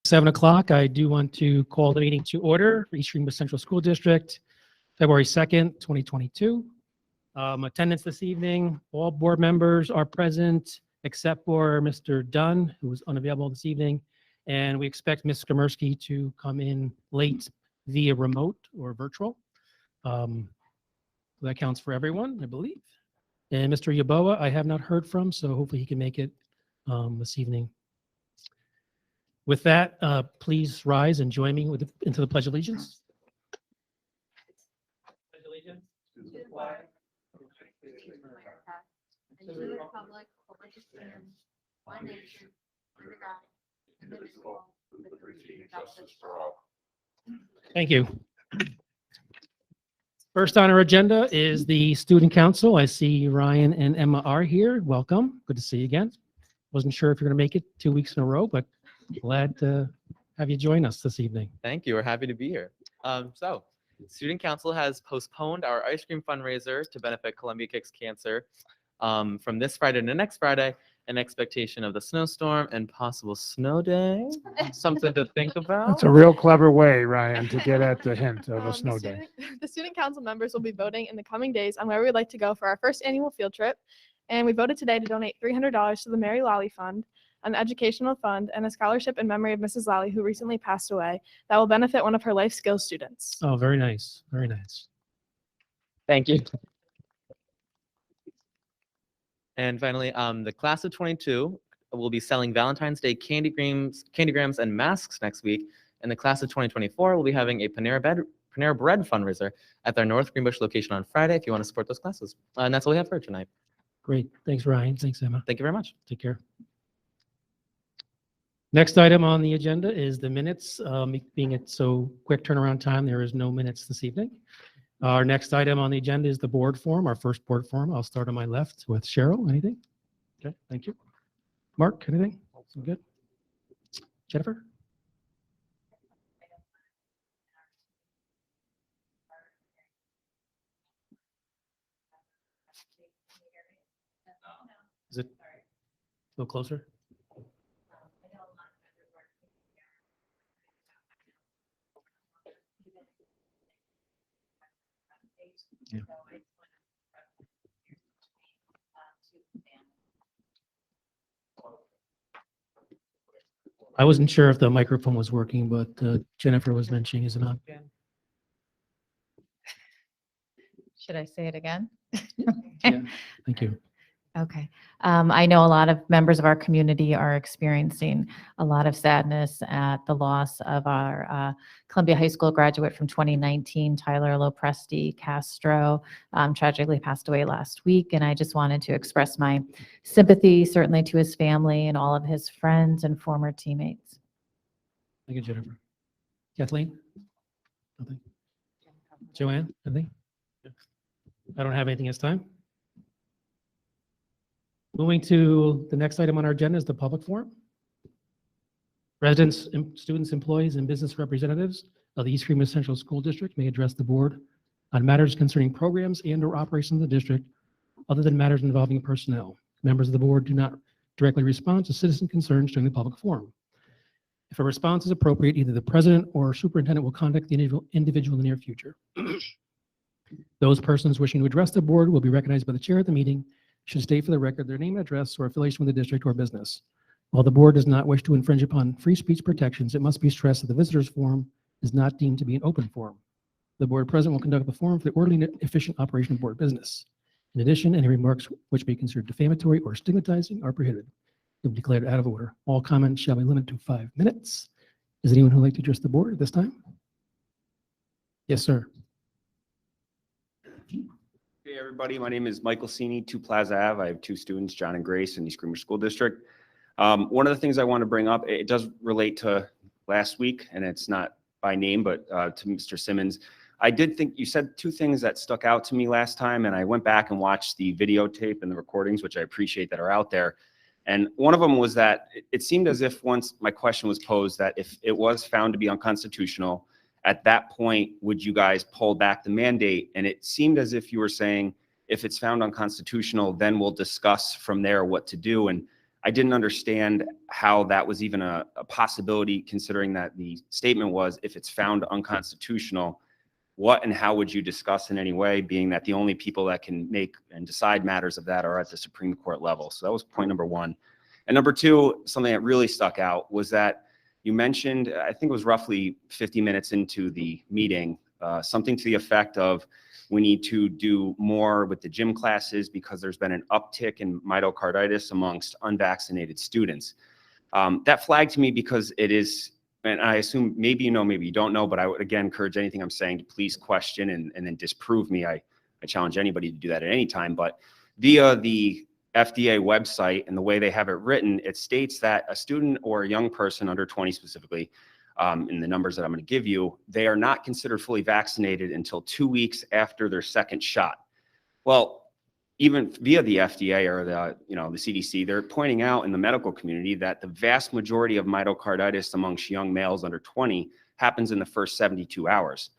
7 o'clock, I do want to call the meeting to order for Greenbush Central School District, February 2nd, 2022. Attendance this evening, all board members are present except for Mr. Dunn, who was unavailable this evening. And we expect Ms. Skomersky to come in late via remote or virtual. That counts for everyone, I believe. And Mr. Yaboa, I have not heard from, so hopefully he can make it this evening. With that, please rise and join me into the Pledge of Allegiance. Pledge allegiance to the flag of the United States of America and to the republic for which it stands, one nation, under God, indivisible, with liberty and justice for all. Thank you. First on our agenda is the Student Council. I see Ryan and Emma are here. Welcome. Good to see you again. Wasn't sure if you're going to make it 2 weeks in a row, but glad to have you join us this evening. Thank you. We're happy to be here. So, Student Council has postponed our ice cream fundraiser to benefit Columbia Kicks Cancer from this Friday to next Friday in expectation of the snowstorm and possible snow day. Something to think about. That's a real clever way, Ryan, to get at the hint of a snow day. The student council members will be voting in the coming days on where we'd like to go for our first annual field trip. And we voted today to donate $300 to the Mary Lally Fund, an educational fund, and a scholarship in memory of Mrs. Lally, who recently passed away, that will benefit one of her life skills students. Oh, very nice. Very nice. Thank you. And finally, the class of 22 will be selling Valentine's Day candygrams and masks next week. And the class of 2024 will be having a Panera Bread fundraiser at their North Greenbush location on Friday if you want to support those classes. And that's all we have for tonight. Great. Thanks, Ryan. Thanks, Emma. Thank you very much. Take care. Next item on the agenda is the minutes. Being it so quick turnaround time, there is no minutes this evening. Our next item on the agenda is the board forum, our first board forum. I'll start on my left with Cheryl. Anything? Okay, thank you. Mark, anything? All good? Jennifer? Is it a little closer? Yeah. I wasn't sure if the microphone was working, but Jennifer was mentioning, is it not? Should I say it again? Yeah, thank you. Okay. I know a lot of members of our community are experiencing a lot of sadness at the loss of our Columbia High School graduate from 2019, Tyler Lopresti Castro, tragically passed away last week. And I just wanted to express my sympathy, certainly to his family and all of his friends and former teammates. Thank you, Jennifer. Kathleen? Nothing? Joanne? Anything? I don't have anything this time. Moving to the next item on our agenda is the public forum. Residents, students, employees, and business representatives of the East Greenbush Central School District may address the board on matters concerning programs and/or operations of the district other than matters involving personnel. Members of the board do not directly respond to citizen concerns during the public forum. If a response is appropriate, either the president or superintendent will contact the individual in the near future. Those persons wishing to address the board will be recognized by the chair at the meeting, should state for the record their name, address, or affiliation with the district or business. While the board does not wish to infringe upon free speech protections, it must be stressed that the visitors forum is not deemed to be an open forum. The board president will conduct the forum for the orderly and efficient operation of board business. In addition, any remarks which may be considered defamatory or stigmatizing are prohibited. They will be declared out of order. All comments shall be limited to 5 minutes. Is anyone who would like to address the board at this time? Yes, sir. Hey everybody, my name is Michael Cini, 2 Plaza Ave. I have 2 students, John and Grace, in East Greenbush School District. One of the things I want to bring up, it does relate to last week, and it's not by name, but to Mr. Simmons. I did think you said 2 things that stuck out to me last time, and I went back and watched the videotape and the recordings, which I appreciate that are out there. And one of them was that it seemed as if once my question was posed that if it was found to be unconstitutional, at that point, would you guys pull back the mandate? And it seemed as if you were saying, if it's found unconstitutional, then we'll discuss from there what to do. And I didn't understand how that was even a possibility, considering that the statement was, if it's found unconstitutional, what and how would you discuss in any way, being that the only people that can make and decide matters of that are at the Supreme Court level. So that was point number one. And number two, something that really stuck out was that you mentioned, I think it was roughly 50 minutes into the meeting, something to the effect of, we need to do more with the gym classes because there's been an uptick in myocarditis amongst unvaccinated students. That flagged to me because it is, and I assume maybe you know, maybe you don't know, but I would again encourage anything I'm saying to please question and then disprove me. I challenge anybody to do that at any time. But via the FDA website and the way they have it written, it states that a student or a young person under 20 specifically, in the numbers that I'm going to give you, they are not considered fully vaccinated until 2 weeks after their second shot. Well, even via the FDA or the CDC, they're pointing out in the medical community that the vast majority of myocarditis amongst young males under 20 happens in the first 72 hours.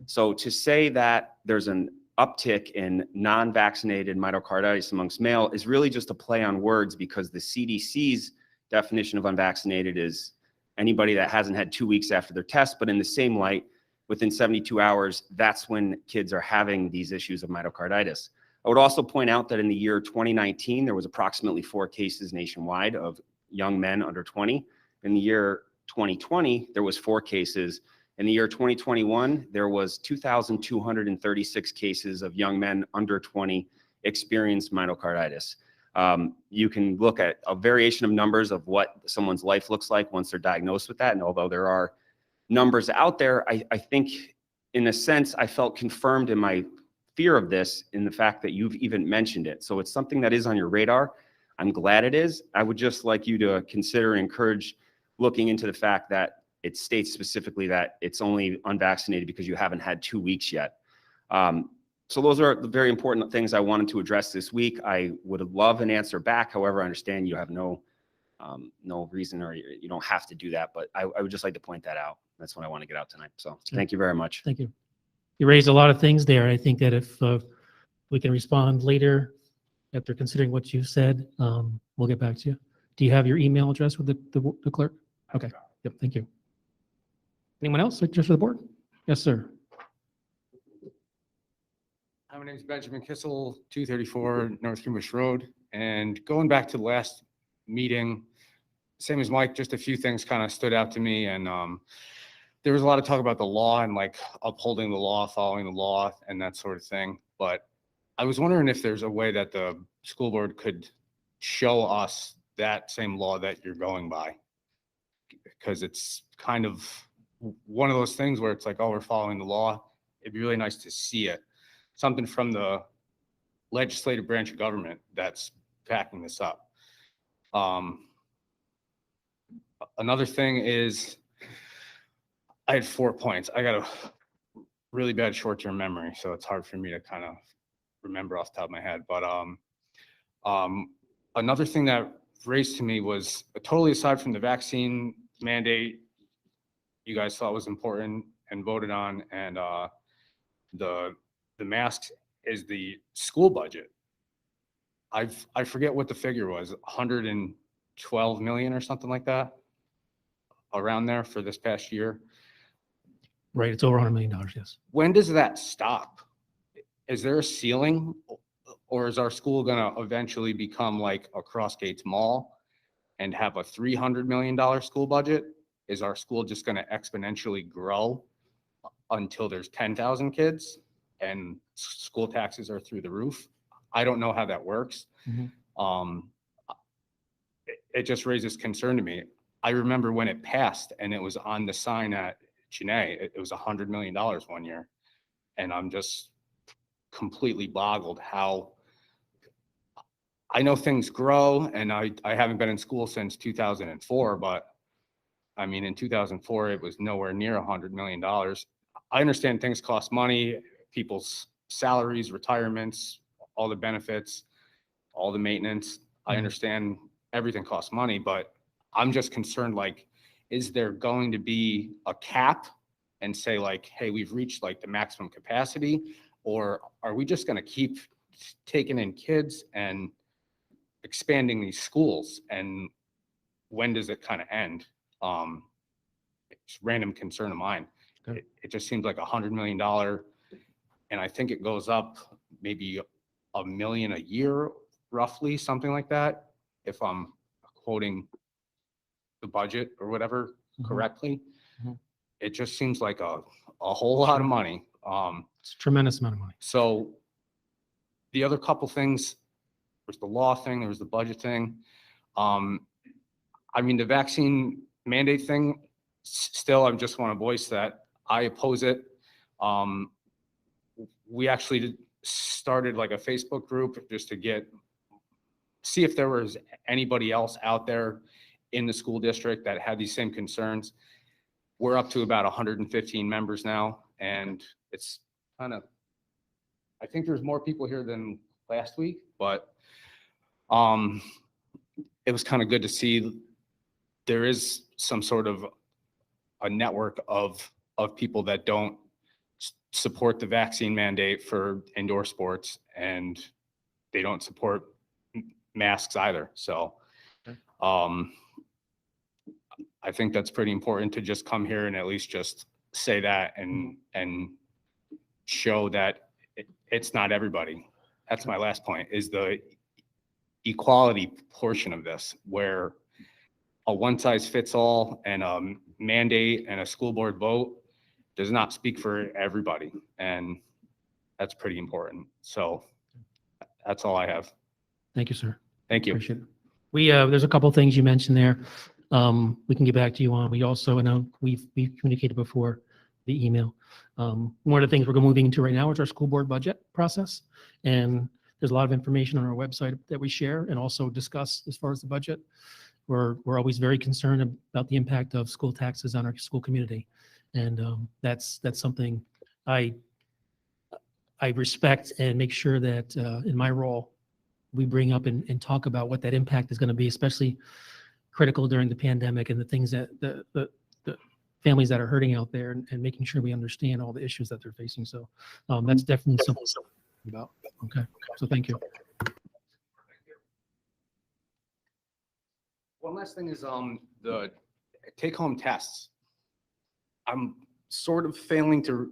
So to say that there's an uptick in non-vaccinated myocarditis amongst male is really just a play on words, because the CDC's definition of unvaccinated is anybody that hasn't had 2 weeks after their test, but in the same light, within 72 hours, that's when kids are having these issues of myocarditis. I would also point out that in the year 2019, there was approximately 4 cases nationwide of young men under 20. In the year 2020, there was 4 cases. In the year 2021, there was 2,236 cases of young men under 20 experienced myocarditis. You can look at a variation of numbers of what someone's life looks like once they're diagnosed with that. And although there are numbers out there, I think in a sense, I felt confirmed in my fear of this in the fact that you've even mentioned it. So it's something that is on your radar. I'm glad it is. I would just like you to consider and encourage looking into the fact that it states specifically that it's only unvaccinated because you haven't had 2 weeks yet. So those are the very important things I wanted to address this week. I would love an answer back. However, I understand you have no reason, or you don't have to do that, but I would just like to point that out. That's what I want to get out tonight. So thank you very much. Thank you. You raised a lot of things there. I think that if we can respond later after considering what you said, we'll get back to you. Do you have your email address with the clerk? Okay. Yep. Thank you. Anyone else? Just for the board? Yes, sir. Hi, my name is Benjamin Kissel, 234 North Greenbush Road. And going back to the last meeting, same as Mike, just a few things kind of stood out to me. And there was a lot of talk about the law and like upholding the law, following the law and that sort of thing. But I was wondering if there's a way that the school board could show us that same law that you're going by. Because it's kind of one of those things where it's like, oh, we're following the law. It'd be really nice to see it. Something from the legislative branch of government that's backing this up. Another thing is, I had 4 points. I got a really bad short-term memory, so it's hard for me to kind of remember off the top of my head. But another thing that raised to me was totally aside from the vaccine mandate you guys thought was important and voted on, and the masks is the school budget. I forget what the figure was, 112 million or something like that, around there for this past year. Right. It's over $100 million. Yes. When does that stop? Is there a ceiling, or is our school going to eventually become like a Crossgates Mall and have a $300 million school budget? Is our school just going to exponentially grow until there's 10,000 kids and school taxes are through the roof? I don't know how that works. Mhm. It just raises concern to me. I remember when it passed and it was on the sign at Cheney, it was $100 million one year. And I'm just completely boggled how I know things grow, and I haven't been in school since 2004, but I mean, in 2004, it was nowhere near $100 million. I understand things cost money, people's salaries, retirements, all the benefits, all the maintenance. I understand everything costs money, but I'm just concerned, like, is there going to be a cap and say like, hey, we've reached like the maximum capacity, or are we just going to keep taking in kids and expanding these schools, and when does it kind of end? It's random concern of mine. Okay. It just seems like $100 million, and I think it goes up maybe $1 million a year, roughly, something like that, if I'm quoting the budget or whatever Mhm. correctly. Mhm. It just seems like a whole lot of money. It's a tremendous amount of money. So the other couple things, there's the law thing, there was the budget thing. I mean, the vaccine mandate thing, still, I just want to voice that I oppose it. We actually started like a Facebook group just to see if there was anybody else out there in the school district that had these same concerns. We're up to about 115 members now, and it's kind of, I think there's more people here than last week, but it was kind of good to see there is some sort of a network of people that don't support the vaccine mandate for indoor sports, and they don't support masks either. So I think that's pretty important to just come here and at least just say that and show that it's not everybody. That's my last point, is the equality portion of this, where a one size fits all and a mandate and a school board vote does not speak for everybody. And that's pretty important. So that's all I have. Thank you, sir. Thank you. Appreciate it. There's a couple of things you mentioned there. We can get back to you on. We also, I know we've communicated before the email. One of the things we're moving into right now is our school board budget process. And there's a lot of information on our website that we share and also discuss as far as the budget. We're always very concerned about the impact of school taxes on our school community. And that's something I respect and make sure that in my role, we bring up and talk about what that impact is going to be, especially critical during the pandemic and the things that the families that are hurting out there, and making sure we understand all the issues that they're facing. So that's definitely something about. Okay, so thank you. One last thing is the take-home tests. I'm sort of failing to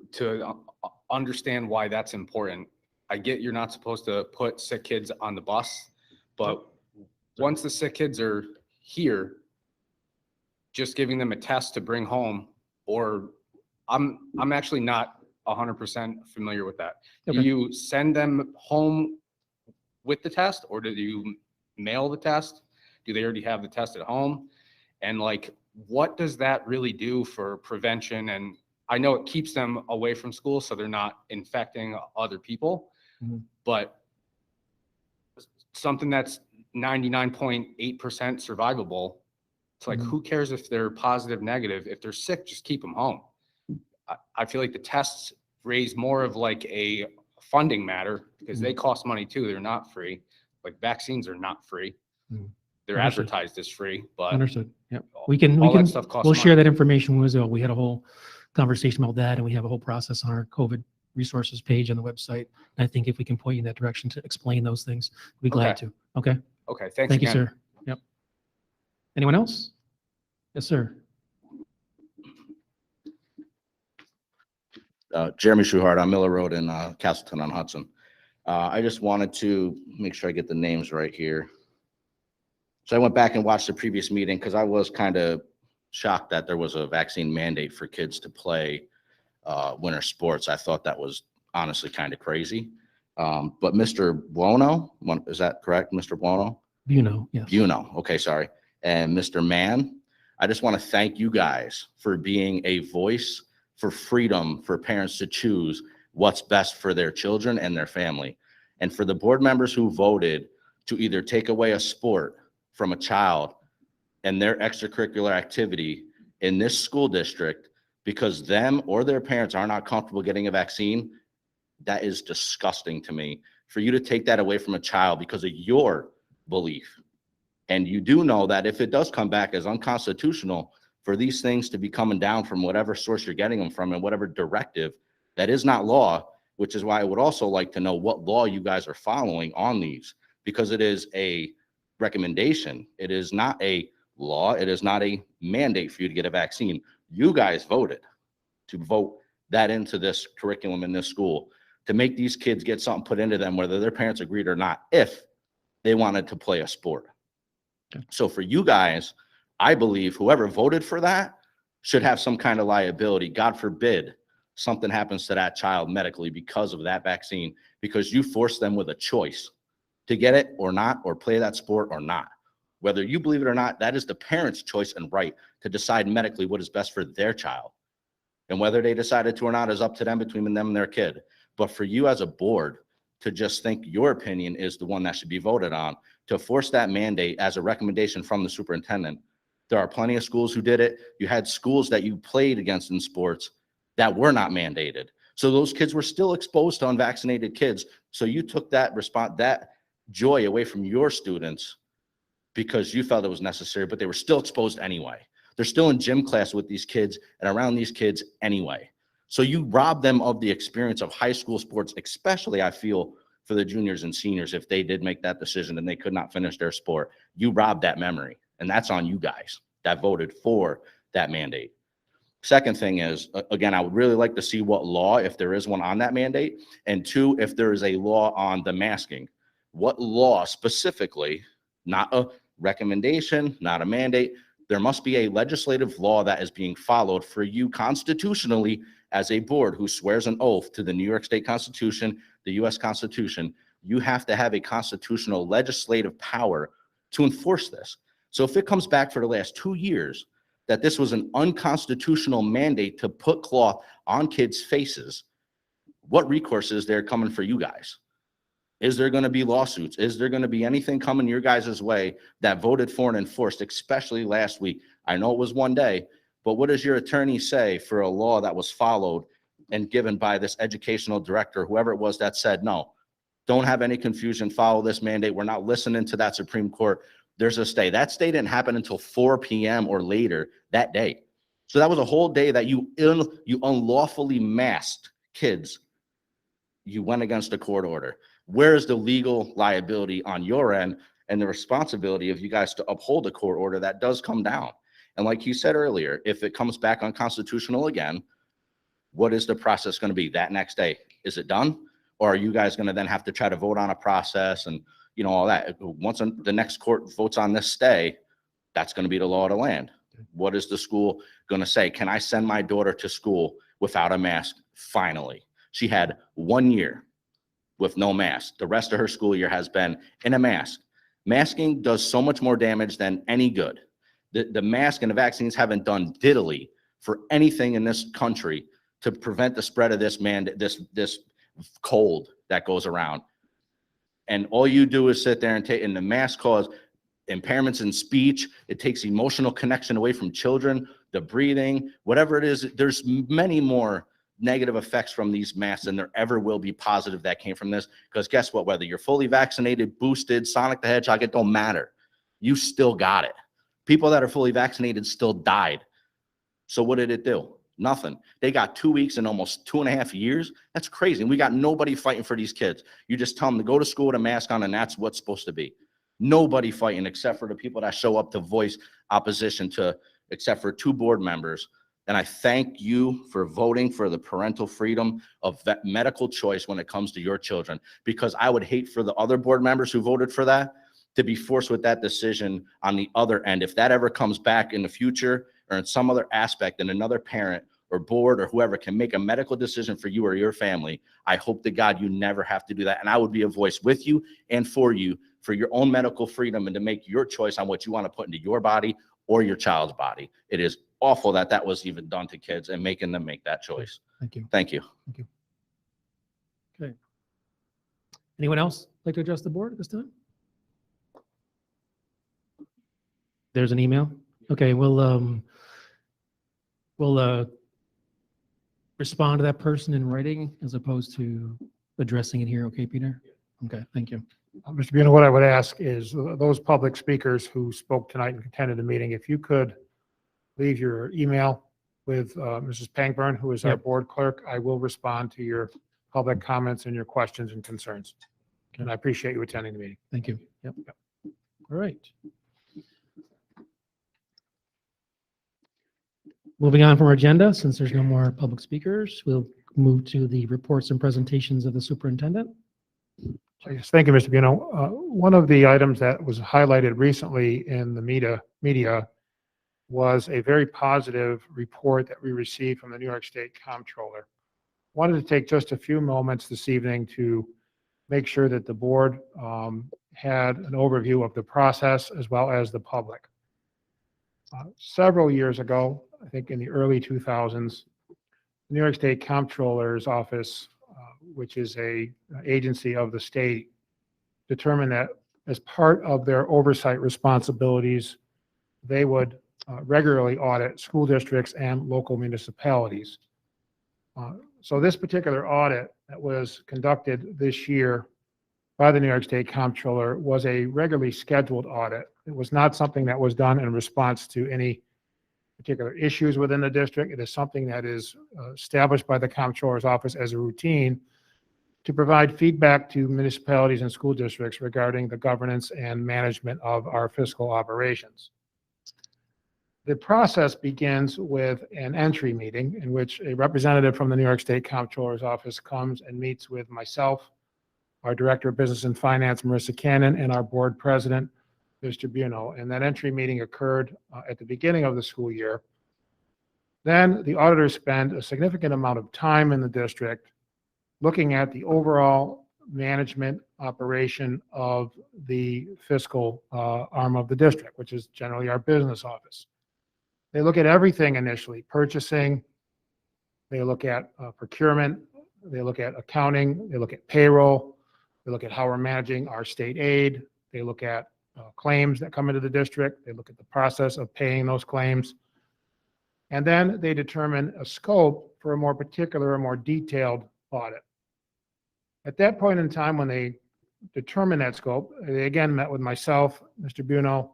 understand why that's important. I get you're not supposed to put sick kids on the bus, but once the sick kids are here, just giving them a test to bring home, or I'm actually not 100% familiar with that. Do Okay. you send them home with the test, or do you mail the test? Do they already have the test at home? And like, what does that really do for prevention? And I know it keeps them away from school so they're not infecting other people, Mhm. but something that's 99.8% survivable, it's like, Mhm. who cares if they're positive, negative? If they're sick, just keep them home. I feel like the tests raise more of like a funding matter, because they cost money too. They're not free. Like, vaccines are not free. Mhm. They're Understood. advertised as free, but Understood. Yep. all We that stuff costs we'll share money. that information as well. We had a whole conversation about that, and we have a whole process on our COVID resources page on the website. And I think if we can point you in that direction to explain those things, we'd be glad Okay. to. Okay. Okay, thanks Thank you, again. sir. Yep. Anyone else? Yes, sir. Jeremy Shuhart on Miller Road in Castleton on Hudson. I just wanted to make sure I get the names right here. So I went back and watched the previous meeting because I was kind of shocked that there was a vaccine mandate for kids to play winter sports. I thought that was honestly kind of crazy. But Mr. Buono, is that correct, Mr. Buono? Buono, yes. Buono, okay, sorry. And Mr. Mann, I just want to thank you guys for being a voice for freedom for parents to choose what's best for their children and their family. And for the board members who voted to either take away a sport from a child and their extracurricular activity in this school district because them or their parents are not comfortable getting a vaccine, that is disgusting to me. For you to take that away from a child because of your belief. And you do know that if it does come back as unconstitutional for these things to be coming down from whatever source you're getting them from and whatever directive, that is not law, which is why I would also like to know what law you guys are following on these, because it is a recommendation. It is not a law. It is not a mandate for you to get a vaccine. You guys voted to vote that into this curriculum in this school to make these kids get something put into them, whether their parents agreed or not, if they wanted to play a sport. Okay. So for you guys, I believe whoever voted for that should have some kind of liability. God forbid something happens to that child medically because of that vaccine, because you forced them with a choice to get it or not, or play that sport or not. Whether you believe it or not, that is the parent's choice and right to decide medically what is best for their child. And whether they decided to or not is up to them, between them and their kid. But for you as a board to just think your opinion is the one that should be voted on, to force that mandate as a recommendation from the superintendent. There are plenty of schools who did it. You had schools that you played against in sports that were not mandated. So those kids were still exposed to unvaccinated kids. So you took that that joy away from your students because you felt it was necessary, but they were still exposed anyway. They're still in gym class with these kids and around these kids anyway. So you rob them of the experience of high school sports, especially I feel for the juniors and seniors. If they did make that decision and they could not finish their sport, you robbed that memory. And that's on you guys that voted for that mandate. Second thing is, again, I would really like to see what law, if there is one on that mandate, and two, if there is a law on the masking. What law specifically, not a recommendation, not a mandate, there must be a legislative law that is being followed for you constitutionally as a board who swears an oath to the New York State Constitution, the US Constitution. You have to have a constitutional legislative power to enforce this. So if it comes back for the last 2 years that this was an unconstitutional mandate to put cloth on kids' faces, what recourse is there coming for you guys? Is there going to be lawsuits? Is there going to be anything coming your guys' way that voted for and enforced, especially last week? I know it was one day, but what does your attorney say for a law that was followed and given by this educational director, whoever it was that said, no, don't have any confusion, follow this mandate. We're not listening to that Supreme Court. There's a stay. That stay didn't happen until 4 p.m. or later that day. So that was a whole day that you unlawfully masked kids. You went against a court order. Where is the legal liability on your end and the responsibility of you guys to uphold a court order that does come down? And like you said earlier, if it comes back unconstitutional again, what is the process going to be that next day? Is it done? Or are you guys going to then have to try to vote on a process and, you know, all that? Once the next court votes on this stay, that's going to be the law of the land. What is the school going to say? Can I send my daughter to school without a mask? Finally, she had 1 year with no mask. The rest of her school year has been in a mask. Masking does so much more damage than any good. The mask and the vaccines haven't done diddly for anything in this country to prevent the spread of this this cold that goes around. And all you do is sit there and take, and the mask cause impairments in speech. It takes emotional connection away from children, the breathing, whatever it is. There's many more negative effects from these masks than there ever will be positive that came from this. Because guess what? Whether you're fully vaccinated, boosted, Sonic the Hedgehog, it don't matter. You still got it. People that are fully vaccinated still died. So what did it do? Nothing. They got 2 weeks and almost 2.5 years. That's crazy. And we got nobody fighting for these kids. You just tell them to go to school with a mask on, and that's what's supposed to be. Nobody fighting except for the people that show up to voice opposition to, except for 2 board members. And I thank you for voting for the parental freedom of that medical choice when it comes to your children, because I would hate for the other board members who voted for that to be forced with that decision on the other end. If that ever comes back in the future or in some other aspect, and another parent or board or whoever can make a medical decision for you or your family, I hope to God you never have to do that. And I would be a voice with you and for you for your own medical freedom and to make your choice on what you want to put into your body or your child's body. It is awful that that was even done to kids and making them make that choice. Thank you. Thank you. Thank you. Okay. Anyone else like to address the board at this time? There's an email. Okay, we'll respond to that person in writing as opposed to addressing it here. Okay, Peter? Okay, thank you. Mr. Buena, what I would ask is those public speakers who spoke tonight and attended the meeting, if you could leave your email with Mrs. Pangburn, who is our Yep. board clerk, I will respond to your public comments and your questions and concerns. And I appreciate you attending the meeting. Thank you. Yep. All right. Moving on from our agenda, since there's no more public speakers, we'll move to the reports and presentations of the superintendent. Yes, thank you, Mr. Buno. One of the items that was highlighted recently in the media was a very positive report that we received from the New York State Comptroller. Wanted to take just a few moments this evening to make sure that the board had an overview of the process as well as the public. Several years ago, I think in the early 2000s, the New York State Comptroller's Office, which is a agency of the state, determined that as part of their oversight responsibilities, they would regularly audit school districts and local municipalities. So this particular audit that was conducted this year by the New York State Comptroller was a regularly scheduled audit. It was not something that was done in response to any particular issues within the district. It is something that is established by the Comptroller's Office as a routine to provide feedback to municipalities and school districts regarding the governance and management of our fiscal operations. The process begins with an entry meeting in which a representative from the New York State Comptroller's Office comes and meets with myself, our Director of Business and Finance, Marissa Cannon, and our Board President, Mr. Buno. And that entry meeting occurred at the beginning of the school year. Then the auditors spend a significant amount of time in the district looking at the overall management operation of the fiscal arm of the district, which is generally our business office. They look at everything initially: purchasing, they look at procurement, they look at accounting, they look at payroll, they look at how we're managing our state aid, they look at claims that come into the district, they look at the process of paying those claims, and then they determine a scope for a more particular or more detailed audit. At that point in time, when they determined that scope, they again met with myself, Mr. Buno,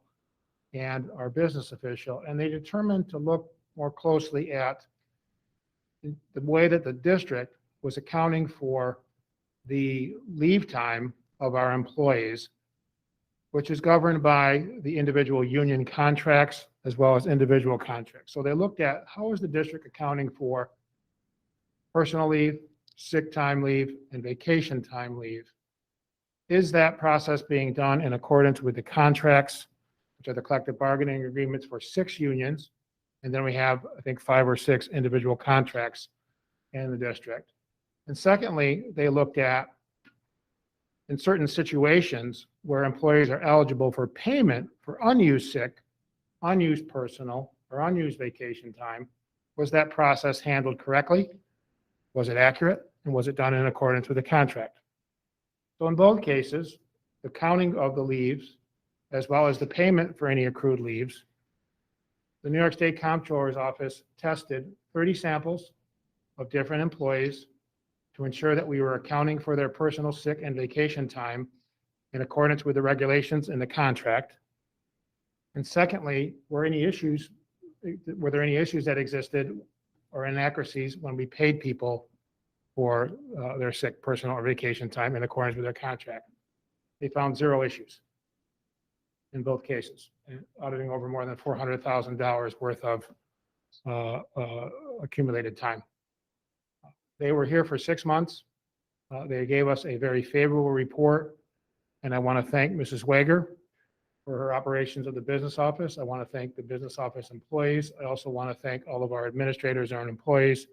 and our business official, and they determined to look more closely at the way that the district was accounting for the leave time of our employees, which is governed by the individual union contracts as well as individual contracts. So they looked at how is the district accounting for personal leave, sick time leave, and vacation time leave. Is that process being done in accordance with the contracts, which are the collective bargaining agreements for 6 unions, and then we have, I think, 5 or 6 individual contracts in the district. And secondly, they looked at, in certain situations where employees are eligible for payment for unused sick, unused personal, or unused vacation time, was that process handled correctly? Was it accurate? And was it done in accordance with the contract? So in both cases, the counting of the leaves, as well as the payment for any accrued leaves, the New York State Comptroller's Office tested 30 samples of different employees to ensure that we were accounting for their personal sick and vacation time in accordance with the regulations in the contract. And secondly, were there any issues that existed or inaccuracies when we paid people for their sick personal or vacation time in accordance with their contract? They found 0 issues in both cases, auditing over more than $400,000 worth of accumulated time. They were here for 6 months. They gave us a very favorable report, and I want to thank Mrs. Wager for her operations of the business office. I want to thank the business office employees. I also want to thank all of our administrators, our employees,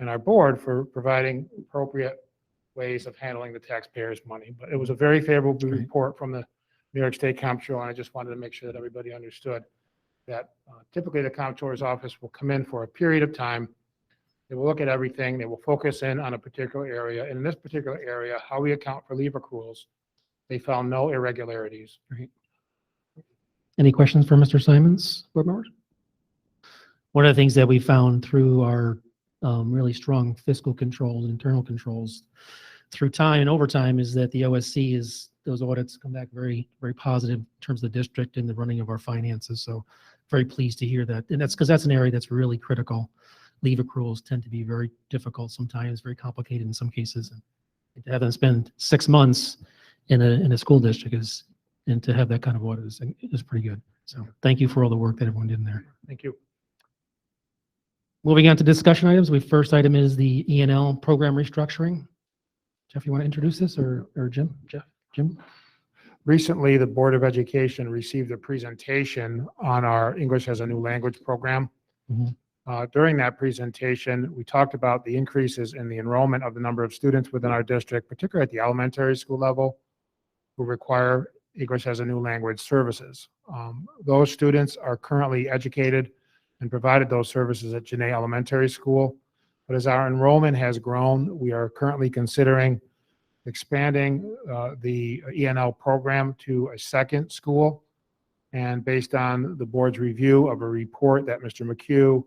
and our board for providing appropriate ways of handling the taxpayers' money. But it was a very favorable report from the New York State Comptroller, and I just wanted to make sure that everybody understood that typically the Comptroller's Office will come in for a period of time. They will look at everything. They will focus in on a particular area. And in this particular area, how we account for leave accruals, they found no irregularities. Right. Any questions for Mr. Simons, board members? One of the things that we found through our really strong fiscal controls and internal controls through time and over time is that the OSC is, those audits come back very, very positive in terms of the district and the running of our finances. So very pleased to hear that. And that's because that's an area that's really critical. Leave accruals tend to be very difficult sometimes, very complicated in some cases. And to have them spend 6 months in a school district is And to have that kind of audit is pretty good. So thank you for all the work that everyone did in there. Thank you. Moving on to discussion items, first item is the E&L program restructuring. Jeff, you want to introduce this or Jim? Jim? Recently, the Board of Education received a presentation on our English as a New Language program. Mhm. During that presentation, we talked about the increases in the enrollment of the number of students within our district, particularly at the elementary school level, who require English as a New Language services. Those students are currently educated and provided those services at Genet Elementary School. But as our enrollment has grown, we are currently considering expanding the E&L program to a second school. And based on the board's review of a report that Mr. McHugh,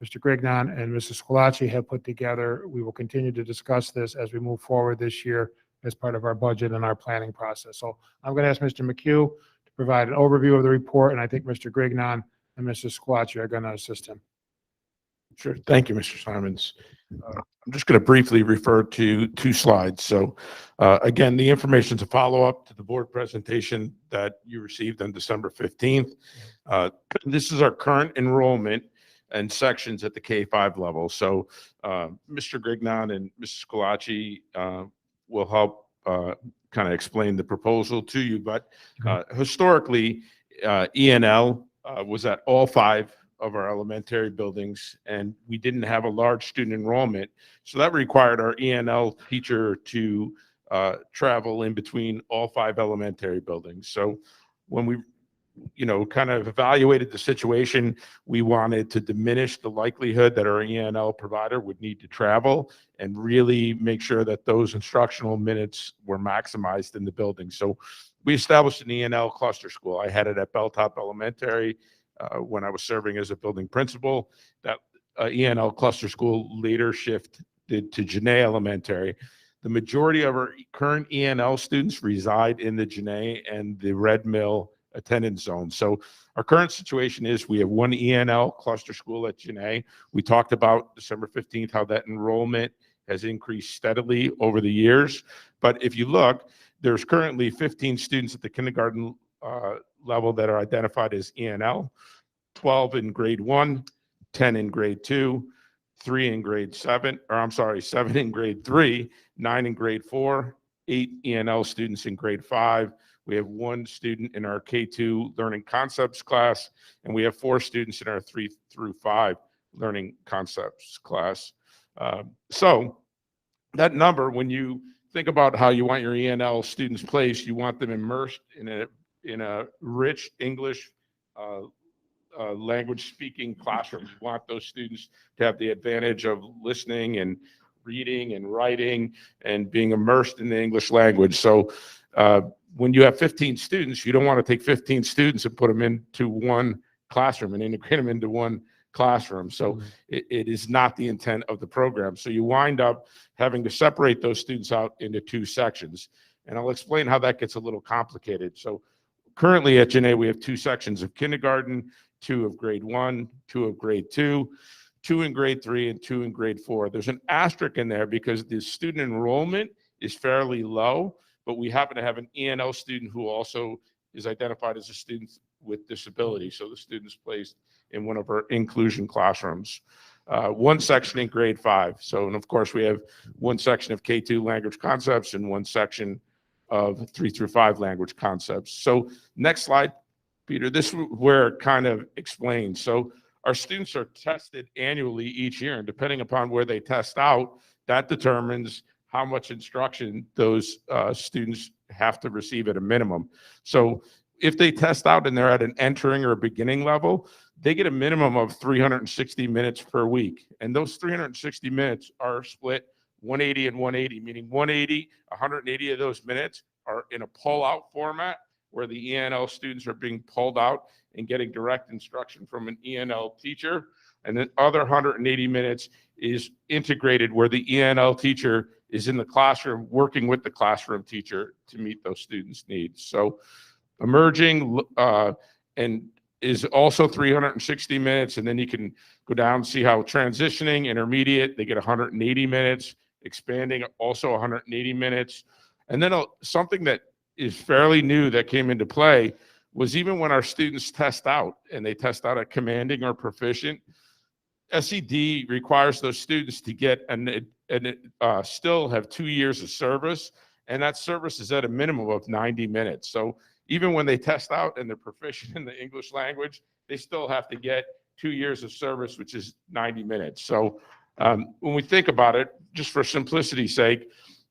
Mr. Grignon, and Mrs. Scalacci have put together, we will continue to discuss this as we move forward this year as part of our budget and our planning process. So I'm going to ask Mr. McHugh to provide an overview of the report, and I think Mr. Grignon and Mrs. Scalacci are going to assist him. Sure. Thank you, Mr. Simons. I'm just going to briefly refer to two slides. So again, the information is a follow-up to the board presentation that you received on December 15th. This is our current enrollment and sections at the K-5 level. So Mr. Grignon and Mrs. Scalacci will help kind of explain the proposal to you. But historically, E&L was at all 5 of our elementary buildings, and we didn't have a large student enrollment. So that required our E&L teacher to travel in between all 5 elementary buildings. So when we, kind of evaluated the situation, we wanted to diminish the likelihood that our E&L provider would need to travel and really make sure that those instructional minutes were maximized in the building. So we established an E&L cluster school. I had it at Belltop Elementary when I was serving as a building principal. That E&L cluster school later shifted to Genet Elementary. The majority of our current E&L students reside in the Genet and the Red Mill attendance zone. So our current situation is we have one E&L cluster school at Genet. We talked about December 15th, how that enrollment has increased steadily over the years. But if you look, there's currently 15 students at the kindergarten level that are identified as E&L, 12 in grade 1, 10 in grade 2, 3 in grade 7, 7 in grade 3, 9 in grade 4, 8 E&L students in grade 5. We have 1 student in our K2 Learning Concepts class, and we have 4 students in our 3 through 5 Learning Concepts class. So that number, when you think about how you want your E&L students placed, you want them immersed in a rich English language speaking classroom. You want those students to have the advantage of listening and reading and writing and being immersed in the English language. So when you have 15 students, you don't want to take 15 students and put them into one classroom and integrate them into one classroom. So it is not the intent of the program. So you wind up having to separate those students out into 2 sections. And I'll explain how that gets a little complicated. So currently at Genet, we have 2 sections of kindergarten, 2 of grade 1, 2 of grade 2, 2 in grade 3, and 2 in grade 4. There's an asterisk in there because the student enrollment is fairly low, but we happen to have an E&L student who also is identified as a student with disability. So the student's placed in one of our inclusion classrooms. 1 section in grade 5. So, and of course, we have 1 section of K2 language concepts and 1 section of 3 through 5 language concepts. So next slide, Peter, this is where it kind of explains. So our students are tested annually each year, and depending upon where they test out, that determines how much instruction those students have to receive at a minimum. So if they test out and they're at an entering or a beginning level, they get a minimum of 360 minutes per week. And those 360 minutes are split 180 and 180, meaning 180 of those minutes are in a pull-out format where the E&L students are being pulled out and getting direct instruction from an E&L teacher. And then other 180 minutes is integrated where the E&L teacher is in the classroom working with the classroom teacher to meet those students' needs. So emerging and is also 360 minutes. And then you can go down and see how transitioning, intermediate, they get 180 minutes, expanding also 180 minutes. And then something that is fairly new that came into play was even when our students test out and they test out at commanding or proficient, SED requires those students to get still have 2 years of service, and that service is at a minimum of 90 minutes. So even when they test out and they're proficient in the English language, they still have to get 2 years of service, which is 90 minutes. So when we think about it, just for simplicity's sake,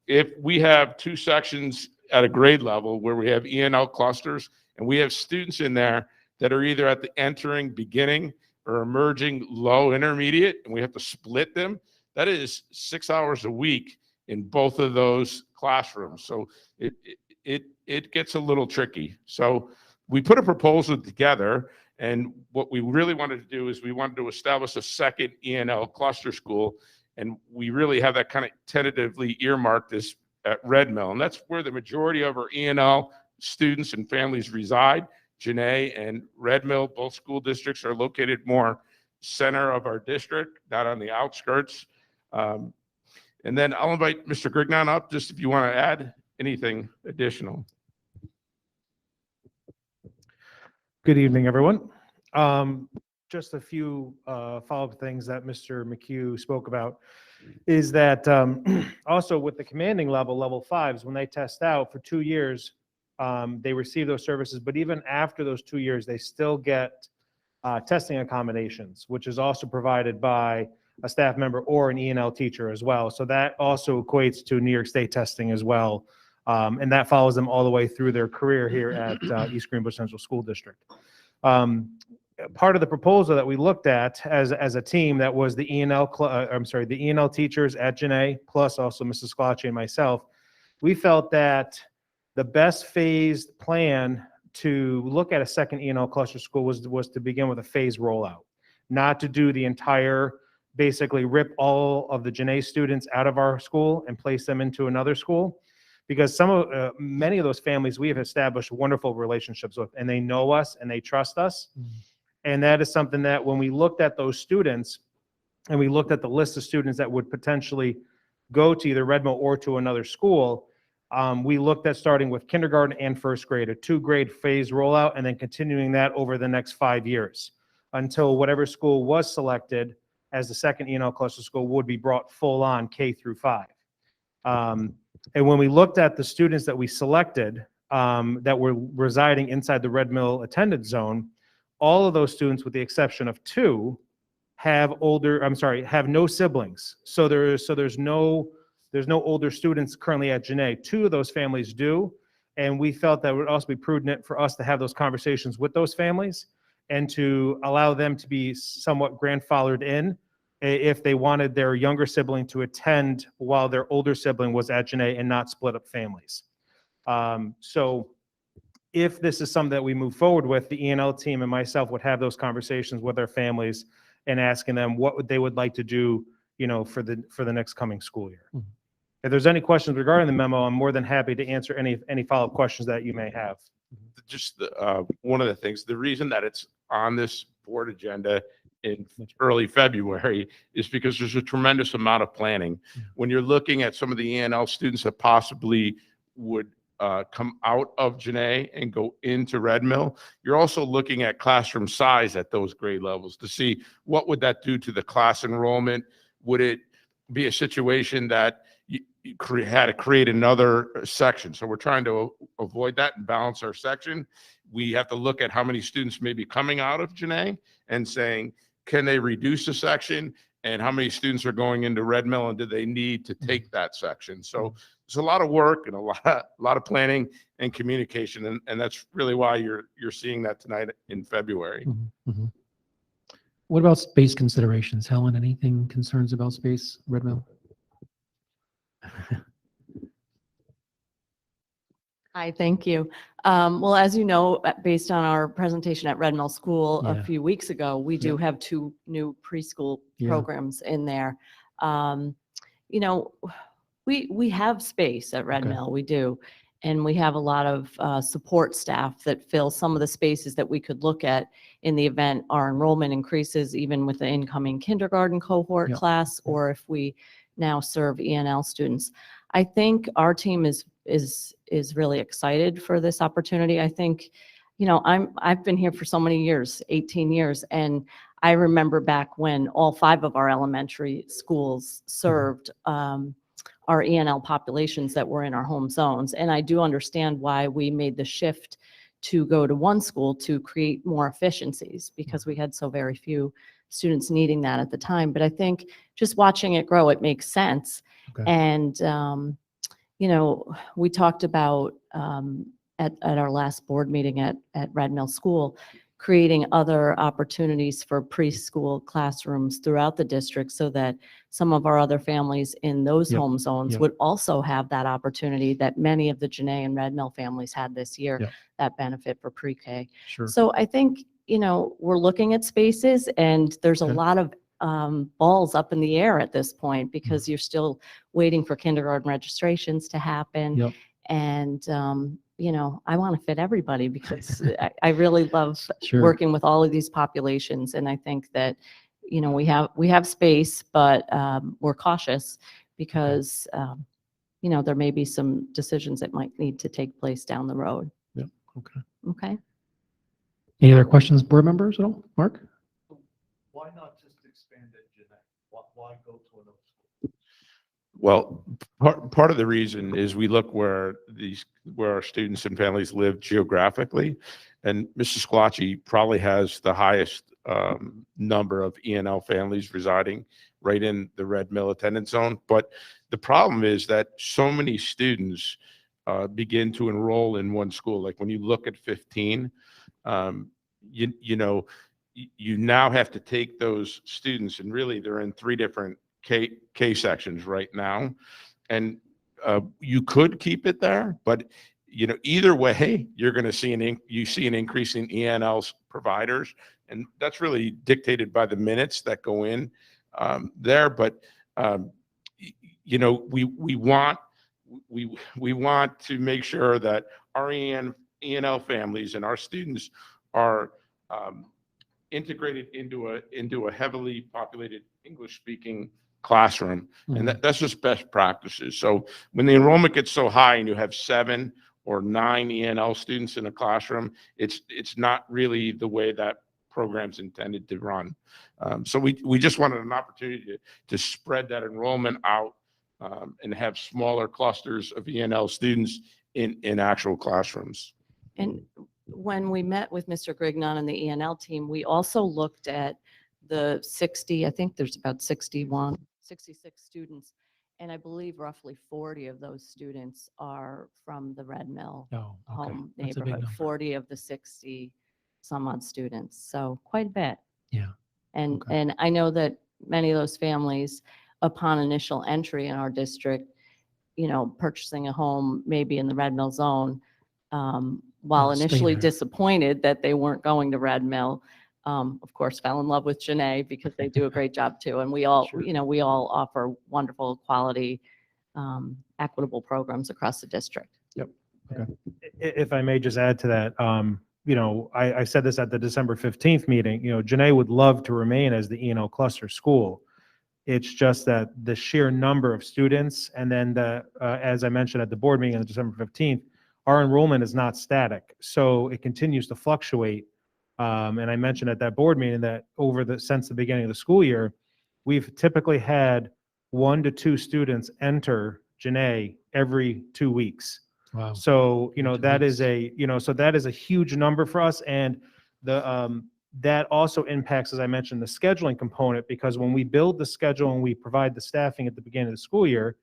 if we have 2 sections at a grade level where we have ENL clusters and we have students in there that are either at the entering, beginning, or emerging low intermediate, and we have to split them, that is 6 hours a week in both of those classrooms. So it gets a little tricky. So we put a proposal together, and what we really wanted to do is we wanted to establish a second ENL cluster school, and we really have that kind of tentatively earmarked this at Red Mill, and that's where the majority of our ENL students and families reside. Janae and Red Mill, both school districts, are located more center of our district, not on the outskirts. And then I'll invite Mr. Grignon up, just if you want to add anything additional. Good evening, everyone. Just a few follow-up things that Mr. McHugh spoke about is that also with the commanding level, level 5s, when they test out for 2 years, they receive those services, but even after those 2 years, they still get testing accommodations, which is also provided by a staff member or an ENL teacher as well. So that also equates to New York State testing as well. And that follows them all the way through their career here at East Greenbush Central School District. Part of the proposal that we looked at as a team, that was the ENL teachers at Janae, plus also Mrs. Scalacci and myself. We felt that the best phased plan to look at a second ENL cluster school was to begin with a phased rollout, not to do the entire, basically rip all of the Janae students out of our school and place them into another school, because many of those families we have established wonderful relationships with, and they know us and they trust us. And that is something that when we looked at those students and we looked at the list of students that would potentially go to either Red Mill or to another school, we looked at starting with kindergarten and first grade, a 2-grade phase rollout, and then continuing that over the next 5 years until whatever school was selected as the second ENL cluster school would be brought full on K through 5. And when we looked at the students that we selected that were residing inside the Red Mill attendance zone, all of those students, with the exception of 2, have no siblings. So there's no older students currently at Janae. 2 of those families do, and we felt that it would also be prudent for us to have those conversations with those families and to allow them to be somewhat grandfathered in if they wanted their younger sibling to attend while their older sibling was at Janae and not split up families. So if this is something that we move forward with, the ENL team and myself would have those conversations with their families and asking them what they would like to do, for the next coming school year. Mhm. If there's any questions regarding the memo, I'm more than happy to answer any follow-up questions that you may have. Just one of the things, the reason that it's on this board agenda in early February is because there's a tremendous amount of planning. When you're looking at some of the ENL students that possibly would come out of Janae and go into Red Mill, you're also looking at classroom size at those grade levels to see what would that do to the class enrollment. Would it be a situation that you had to create another section? So we're trying to avoid that and balance our section. We have to look at how many students may be coming out of Janae and saying, can they reduce the section? And how many students are going into Red Mill, and do they need to take that section? So there's a lot of work and a lot of planning and communication, and that's really why you're seeing that tonight in February. Mhm. What about space considerations? Helen, anything concerns about space, Red Mill? Hi, thank you. Well, as you know, based on our presentation at Red Mill School Yeah. a few weeks ago, we do have 2 new preschool Yeah. programs in there. We have space at Red Okay. Mill, we do. And we have a lot of support staff that fill some of the spaces that we could look at in the event our enrollment increases, even with the incoming kindergarten cohort Yep. class, or if we now serve ENL students. I think our team is is really excited for this opportunity. I think, I've been here for so many years, 18 years, and I remember back when all 5 of our elementary schools served our ENL populations that were in our home zones. And I do understand why we made the shift to go to one school to create more efficiencies, because we had so very few students needing that at the time. But I think just watching it grow, it makes sense. Okay. And, we talked about at our last board meeting at Red Mill School, creating other opportunities for preschool classrooms throughout the district so that some of our other families in those Yep, home zones yep. would also have that opportunity that many of the Janae and Red Mill families had this year, Yep. that benefit for pre-K. Sure. So I think, we're looking at spaces, and there's a Okay. lot of balls up in the air at this point, because you're still waiting for kindergarten registrations to happen. Yep. And, I want to fit everybody, because I really love Sure. working with all of these populations. And I think that, we have space, but we're cautious because, there may be some decisions that might need to take place down the road. Okay. Okay. Any other questions, board members at all? Mark? Why not just expand it, Jeanette? Why go to another school? Well, part of the reason is we look where our students and families live geographically, and Mrs. Squatchy probably has the highest number of ENL families residing right in the Red Mill attendance zone. But the problem is that so many students begin to enroll in one school. Like when you look at 15, you now have to take those students, and really they're in 3 different K sections right now. And you could keep it there, but either way, you're going to see an increase in ENL's providers, and that's really dictated by the minutes that go in there. But we want to make sure that our ENL families and our students are integrated into a heavily populated English-speaking classroom, and that's just best practices. So when the enrollment gets so high and you have 7 or 9 ENL students in a classroom, it's not really the way that program's intended to run. So we just wanted an opportunity to spread that enrollment out and have smaller clusters of ENL students in actual classrooms. And when we met with Mr. Grignon and the ENL team, we also looked at the 60, I think there's about 66 students, and I believe roughly 40 of those students are from the Red Mill Oh, okay. home That's a big neighborhood, number. 40 of the 60 some odd students, so quite a bit. Yeah. And, Okay. and I know that many of those families, upon initial entry in our district, purchasing a home maybe in the Red Mill zone, while Stay initially there. disappointed that they weren't going to Red Mill, of course, fell in love with Janae because they do a great job too. And we all, Sure. we all offer wonderful quality, equitable programs across the district. If I may just add to that, I said this at the December 15th meeting, Janae would love to remain as the ENL cluster school. It's just that the sheer number of students, and then as I mentioned at the board meeting on December 15th, our enrollment is not static. So it continues to fluctuate. And I mentioned at that board meeting that since the beginning of the school year, we've typically had 1 to 2 students enter Janae every 2 weeks. Wow. So, Every 2 that weeks. is that is a huge number for us. And that also impacts, as I mentioned, the scheduling component, because when we build the schedule and we provide the staffing at the beginning of the school year,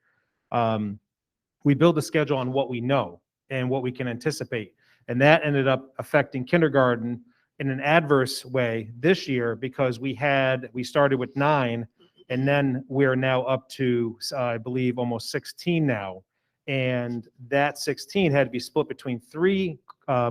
we build the schedule on what we know and what we can anticipate. And that ended up affecting kindergarten in an adverse way this year, because we started with 9, and then we're now up to, I believe, almost 16 now. And that 16 had to be split between 3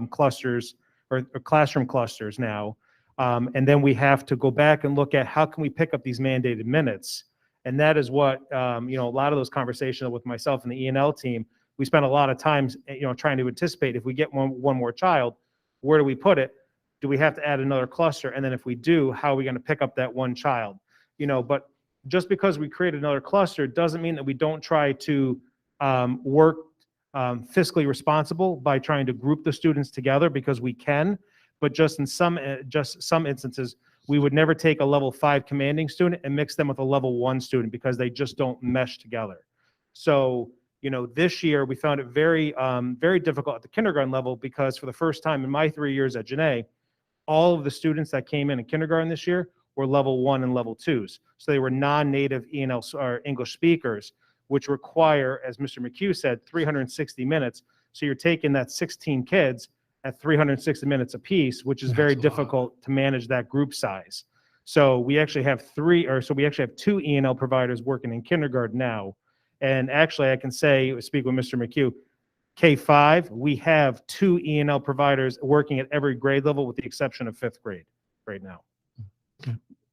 clusters or classroom clusters now. And then we have to go back and look at how can we pick up these mandated minutes. And that is what, a lot of those conversations with myself and the ENL team, we spent a lot of times, trying to anticipate if we get one more child, where do we put it? Do we have to add another cluster? And then if we do, how are we going to pick up that one child? But just because we create another cluster doesn't mean that we don't try to work fiscally responsible by trying to group the students together because we can, but just in some instances, we would never take a level 5 commanding student and mix them with a level 1 student because they just don't mesh together. So, this year we found it very, very difficult at the kindergarten level because for the first time in my 3 years at Janae, all of the students that came in kindergarten this year were level 1 and level 2s. So they were non-native ENL or English speakers, which require, as Mr. McHugh said, 360 minutes. So you're taking that 16 kids at 360 minutes apiece, which is very difficult to manage that group size. So we actually have two ENL providers working in kindergarten now. And actually I can say, speak with Mr. McHugh, K-5, we have 2 ENL providers working at every grade level with the exception of 5th grade right now.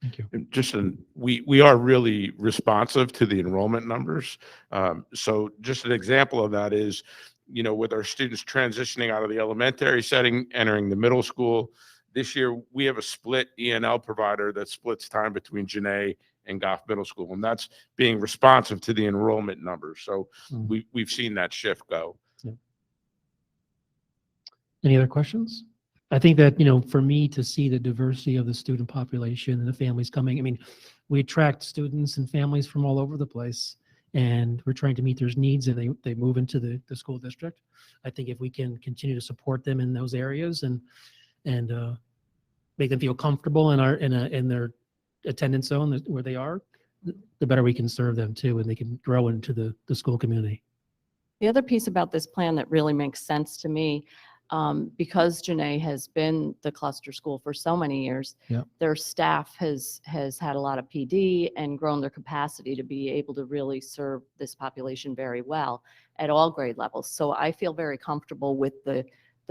Thank you. We are really responsive to the enrollment numbers. So just an example of that is, with our students transitioning out of the elementary setting, entering the middle school, this year we have a split ENL provider that splits time between Janae and Goff Middle School, and that's being responsive to the enrollment numbers. So we've seen that shift go. Yeah. Any other questions? I think that, for me to see the diversity of the student population and the families coming, I mean, we attract students and families from all over the place, and we're trying to meet their needs, and they move into the school district. I think if we can continue to support them in those areas and make them feel comfortable in their attendance zone where they are, the better we can serve them too, and they can grow into the school community. The other piece about this plan that really makes sense to me, because Janae has been the cluster school for so many years, their staff has had a lot of PD and grown their capacity to be able to really serve this population very well at all grade levels. So I feel very comfortable with the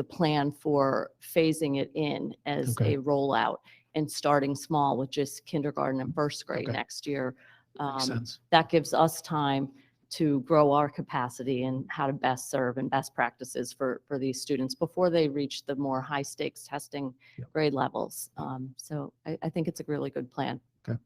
plan for phasing it in as a rollout and starting small with just kindergarten and 1st grade next year. Makes sense. That gives us time to grow our capacity and how to best serve and best practices for these students before they reach the more high stakes testing grade levels. So I think it's a really good plan. Okay,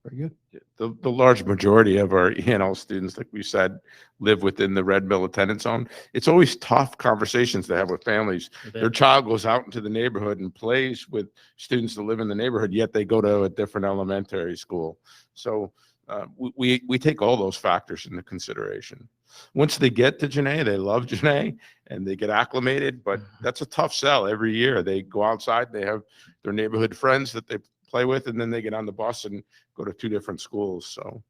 very good. The large majority of our ENL students, like we said, live within the Red Mill attendance zone. It's always tough conversations to have with families. Their child goes out into the neighborhood and plays with students that live in the neighborhood, yet they go to a different elementary school. So we take all those factors into consideration. Once they get to Janae, they love Janae and they get acclimated, but that's a tough sell every year. They go outside, they have their neighborhood friends that they play with, and then they get on the bus and go to 2 different schools. So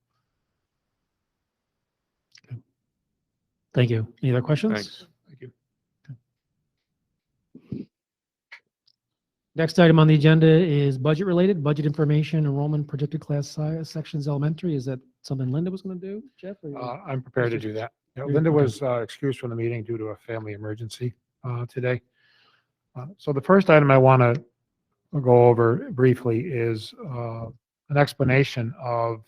Thank you. Any other questions? thanks. Thank you. Next item on the agenda is budget related, budget information, enrollment, projected class size, sections elementary. Is that something Linda was going to do, Jeff? Or I'm prepared to do that. You're- Linda okay. was excused from the meeting due to a family emergency today. So the first item I want to go over briefly is an explanation of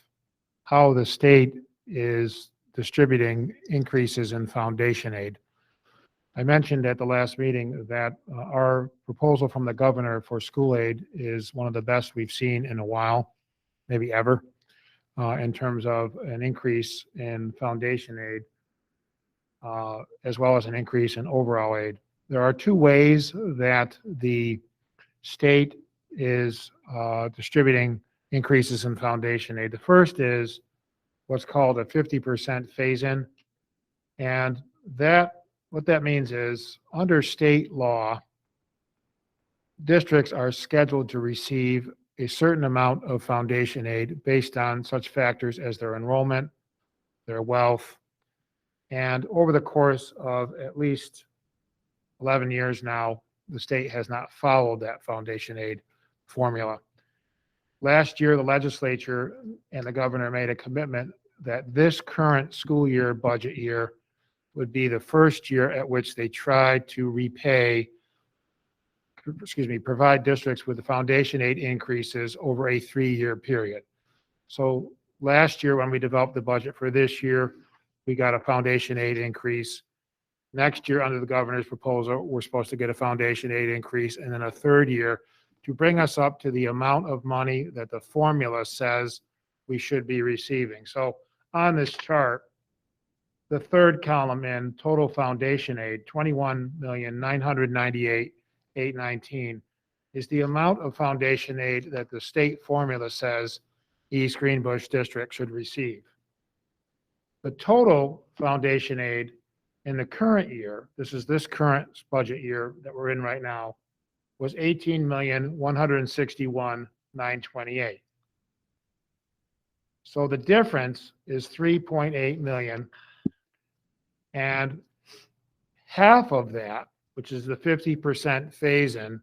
how the state is distributing increases in foundation aid. I mentioned at the last meeting that our proposal from the governor for school aid is one of the best we've seen in a while, maybe ever, in terms of an increase in foundation aid, as well as an increase in overall aid. There are 2 ways that the state is distributing increases in foundation aid. The first is what's called a 50% phase-in, and what that means is, under state law, districts are scheduled to receive a certain amount of foundation aid based on such factors as their enrollment, their wealth, and over the course of at least 11 years now, the state has not followed that foundation aid formula. Last year, the legislature and the governor made a commitment that this current school year, budget year, would be the first year at which they tried to provide districts with the foundation aid increases over a 3-year period. So last year, when we developed the budget for this year, we got a foundation aid increase. Next year, under the governor's proposal, we're supposed to get a foundation aid increase, and then a 3rd year to bring us up to the amount of money that the formula says we should be receiving. So on this chart, the third column in total foundation aid, 21,998,819, is the amount of foundation aid that the state formula says East Greenbush District should receive. The total foundation aid in the current year, this is this current budget year that we're in right now, was 18,161,928. So the difference is 3.8 million. And half of that, which is the 50% phase-in,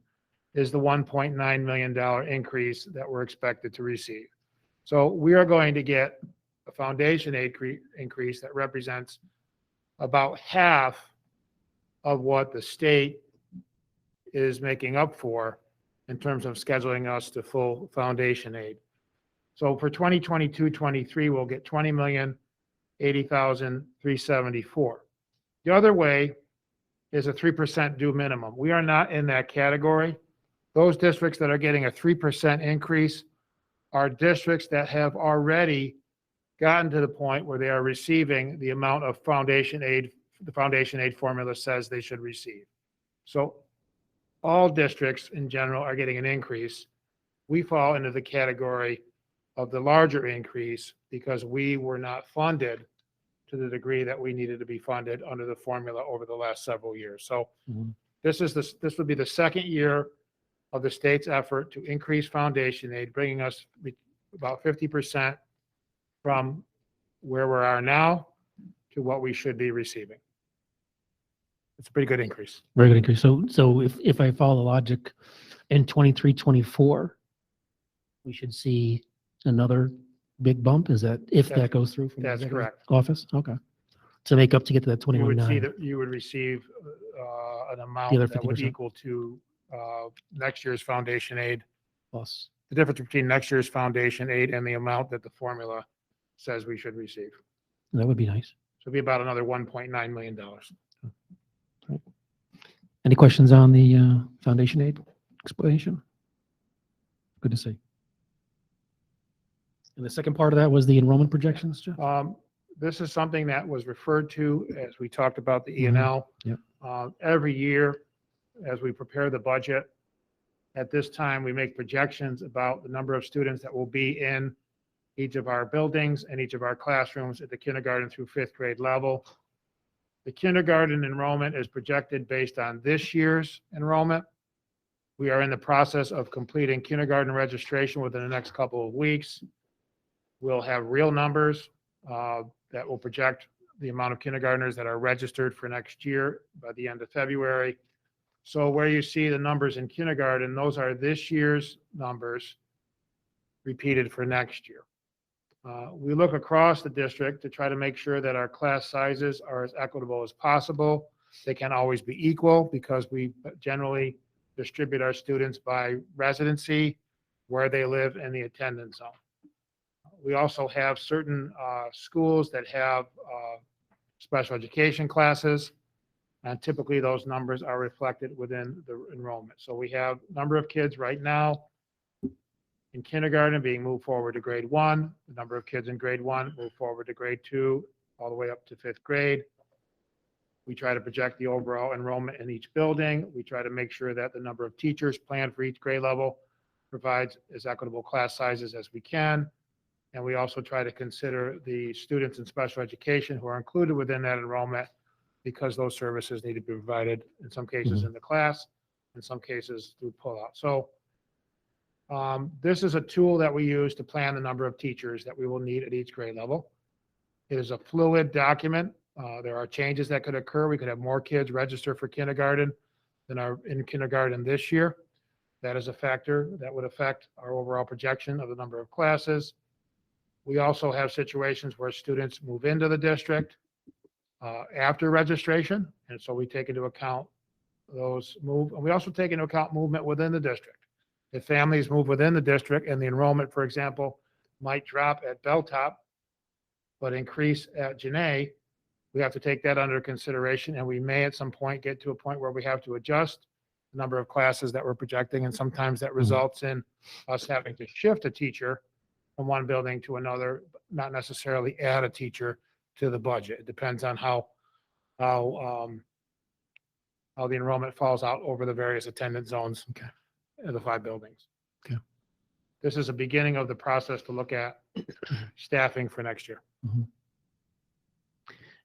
is the $1.9 million increase that we're expected to receive. So we are going to get a foundation aid increase that represents about half of what the state is making up for in terms of scheduling us to full foundation aid. So for 2022-23, we'll get 20,080,374. The other way is a 3% due minimum. We are not in that category. Those districts that are getting a 3% increase are districts that have already gotten to the point where they are receiving the amount of foundation aid the foundation aid formula says they should receive. So all districts in general are getting an increase. We fall into the category of the larger increase because we were not funded to the degree that we needed to be funded under the formula over the last several years. So this would be the second year of the state's effort to increase foundation aid, bringing us about 50% from where we are now to what we should be receiving. It's a pretty good increase. Very good increase. So if I follow the logic, in 23-24, we should see another big bump. Is that if that goes through from the That's executive correct. office? Okay. To make up to get to that You would see 21.9. that you would receive an The amount other that would 50%. equal to next year's foundation aid. Plus. The difference between next year's foundation aid and the amount that the formula says we should receive. That would be nice. So it'd be about another $1.9 million. Any questions on the foundation aid explanation? Good to see. And the second part of that was the enrollment projections, Jeff? This is something that was referred to as we talked about the E&L. Yep. Every year, as we prepare the budget, at this time, we make projections about the number of students that will be in each of our buildings and each of our classrooms at the kindergarten through fifth grade level. The kindergarten enrollment is projected based on this year's enrollment. We are in the process of completing kindergarten registration within the next couple of weeks. We'll have real numbers that will project the amount of kindergartners that are registered for next year by the end of February. So where you see the numbers in kindergarten, those are this year's numbers repeated for next year. We look across the district to try to make sure that our class sizes are as equitable as possible. They can't always be equal because we generally distribute our students by residency, where they live, and the attendance zone. We also have certain schools that have special education classes, and typically those numbers are reflected within the enrollment. So we have a number of kids right now in kindergarten being moved forward to grade 1, the number of kids in grade 1 move forward to grade 2, all the way up to 5th grade. We try to project the overall enrollment in each building. We try to make sure that the number of teachers planned for each grade level provides as equitable class sizes as we can. And we also try to consider the students in special education who are included within that enrollment because those services need to be provided in some cases in the class, in some cases through pullout. So this is a tool that we use to plan the number of teachers that we will need at each grade level. It is a fluid document. There are changes that could occur. We could have more kids register for kindergarten than are in kindergarten this year. That is a factor that would affect our overall projection of the number of classes. We also have situations where students move into the district after registration. And so we take into account those move. And we also take into account movement within the district. If families move within the district and the enrollment, for example, might drop at Belltop, but increase at Genet, we have to take that under consideration. And we may at some point get to a point where we have to adjust the number of classes that we're projecting. And sometimes that results in us having to shift a teacher from one building to another, not necessarily add a teacher to the budget. It depends on how the enrollment falls out over the various attendance zones of the 5 buildings. Okay. This is a beginning of the process to look at staffing for next year.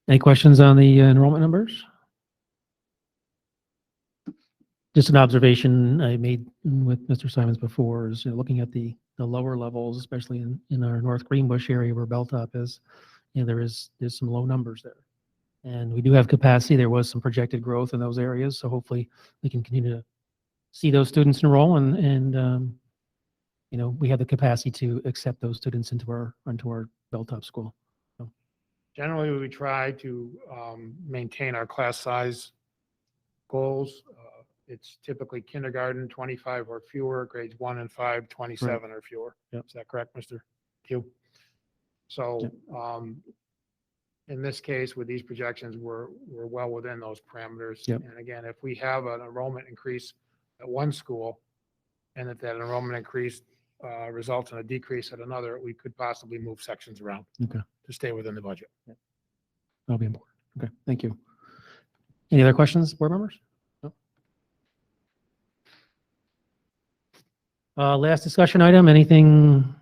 Any questions on the enrollment numbers? Just an observation I made with Mr. Simons before is, looking at the lower levels, especially in our North Greenbush area where Belltop is, there's some low numbers there. And we do have capacity. There was some projected growth in those areas, so hopefully we can continue to see those students enroll and we have the capacity to accept those students into our Belltop school. Generally, we try to maintain our class size goals. It's typically kindergarten, 25 or fewer, grades 1 and 5, 27 or fewer. Yep. Is that correct, Mr. Q? So in this case, with these projections, we're well within those parameters. Yep. And again, if we have an enrollment increase at one school and if that enrollment increase results in a decrease at another, we could possibly move sections around Okay. to stay within the budget. That'll be important. Okay, thank you. Any other questions, board members? No? Last discussion item, anything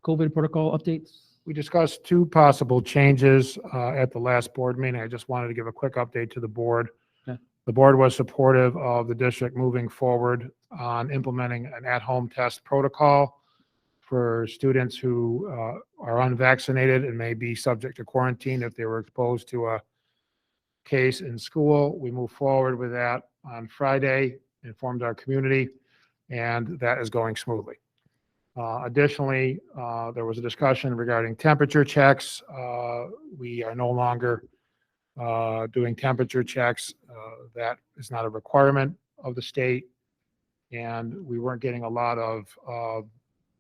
COVID protocol updates? We discussed 2 possible changes at the last board meeting. I just wanted to give a quick update to the board. Okay. The board was supportive of the district moving forward on implementing an at-home test protocol for students who are unvaccinated and may be subject to quarantine if they were exposed to a case in school. We moved forward with that on Friday, informed our community, and that is going smoothly. Additionally, there was a discussion regarding temperature checks. We are no longer doing temperature checks. That is not a requirement of the state, and we weren't getting a lot of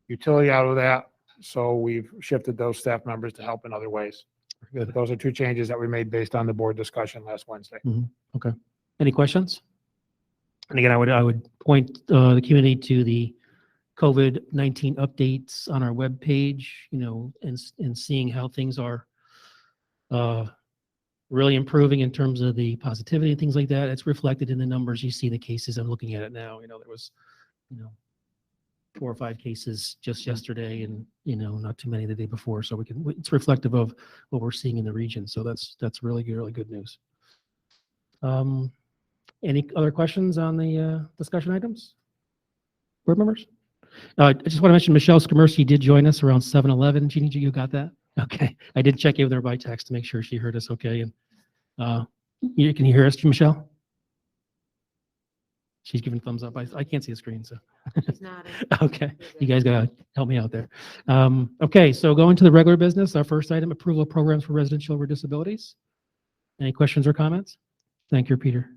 utility out of that, so we've shifted those staff members to help in other ways. Good. Those are 2 changes that we made based on the board discussion last Wednesday. Okay. Any questions? And again, I would point the community to the COVID-19 updates on our webpage, and seeing how things are really improving in terms of the positivity and things like that. It's reflected in the numbers. You see the cases. I'm looking at it now. There was, 4 or 5 cases just yesterday and, not too many the day before. So it's reflective of what we're seeing in the region. So that's really good news. Any other questions on the discussion items? Board members? I just want to mention Michelle Skamersky did join us around 7:11. Jeannie, you got that? Okay. I did check in with her by text to make sure she heard us okay. And can you hear us, Michelle? She's giving thumbs up. I can't see the screen, so. She's nodding. Okay, you guys gotta help me out there. Okay, so going to the regular business, our first item, approval of programs for residents with disabilities. Any questions or comments? Thank you, Peter.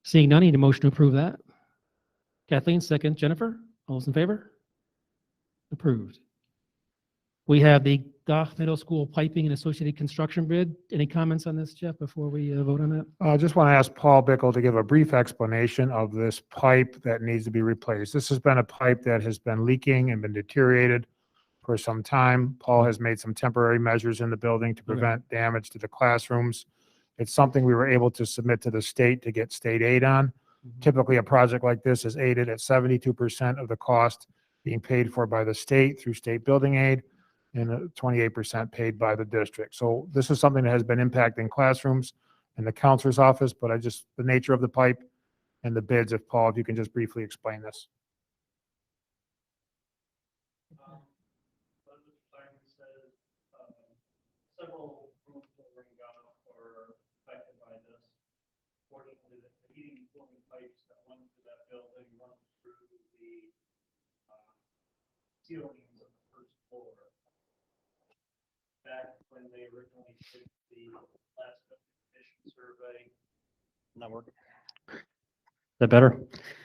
Seeing none, need a motion to approve that. Kathleen, second. Jennifer, all those in favor? Approved. We have the Goff Middle School piping and associated construction bid. Any comments on this, Jeff, before we vote on that? I just want to ask Paul Bickle to give a brief explanation of this pipe that needs to be replaced. This has been a pipe that has been leaking and been deteriorated for some time. Paul has made some temporary measures in the building to prevent damage to the classrooms. It's something we were able to submit to the state to get state aid on. Typically, a project like this is aided at 72% of the cost being paid for by the state through state building aid, and 28% paid by the district. So this is something that has been impacting classrooms in the counselor's office, but the nature of the pipe and the bids, if Paul, if you can just briefly explain this. Several rooms over in Ghana were affected by this. Fortunately, the heating and cooling pipes that went through that building run through the ceilings of the first floor. Back when they originally did the last condition survey. Not working. Is that better?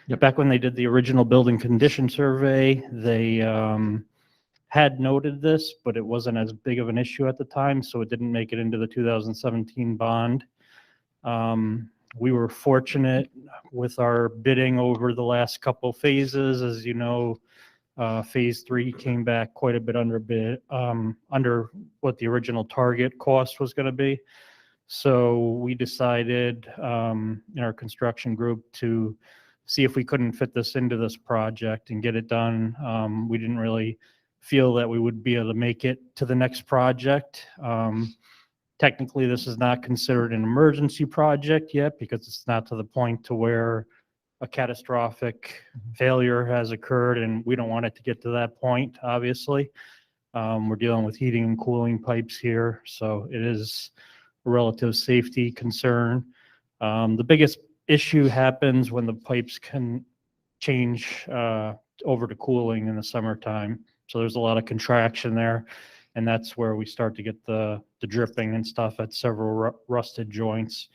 Yep. Back when they did the original building condition survey, they had noted this, but it wasn't as big of an issue at the time, so it didn't make it into the 2017 bond. We were fortunate with our bidding over the last couple phases. As you know, Phase 3 came back quite a bit under what the original target cost was going to be. So we decided in our construction group to see if we couldn't fit this into this project and get it done. We didn't really feel that we would be able to make it to the next project. Technically, this is not considered an emergency project yet because it's not to the point to where a catastrophic failure has occurred, and we don't want it to get to that point, obviously. We're dealing with heating and cooling pipes here, so it is a relative safety concern. The biggest issue happens when the pipes can change over to cooling in the summertime. So there's a lot of contraction there, and that's where we start to get the dripping and stuff at several rusted joints.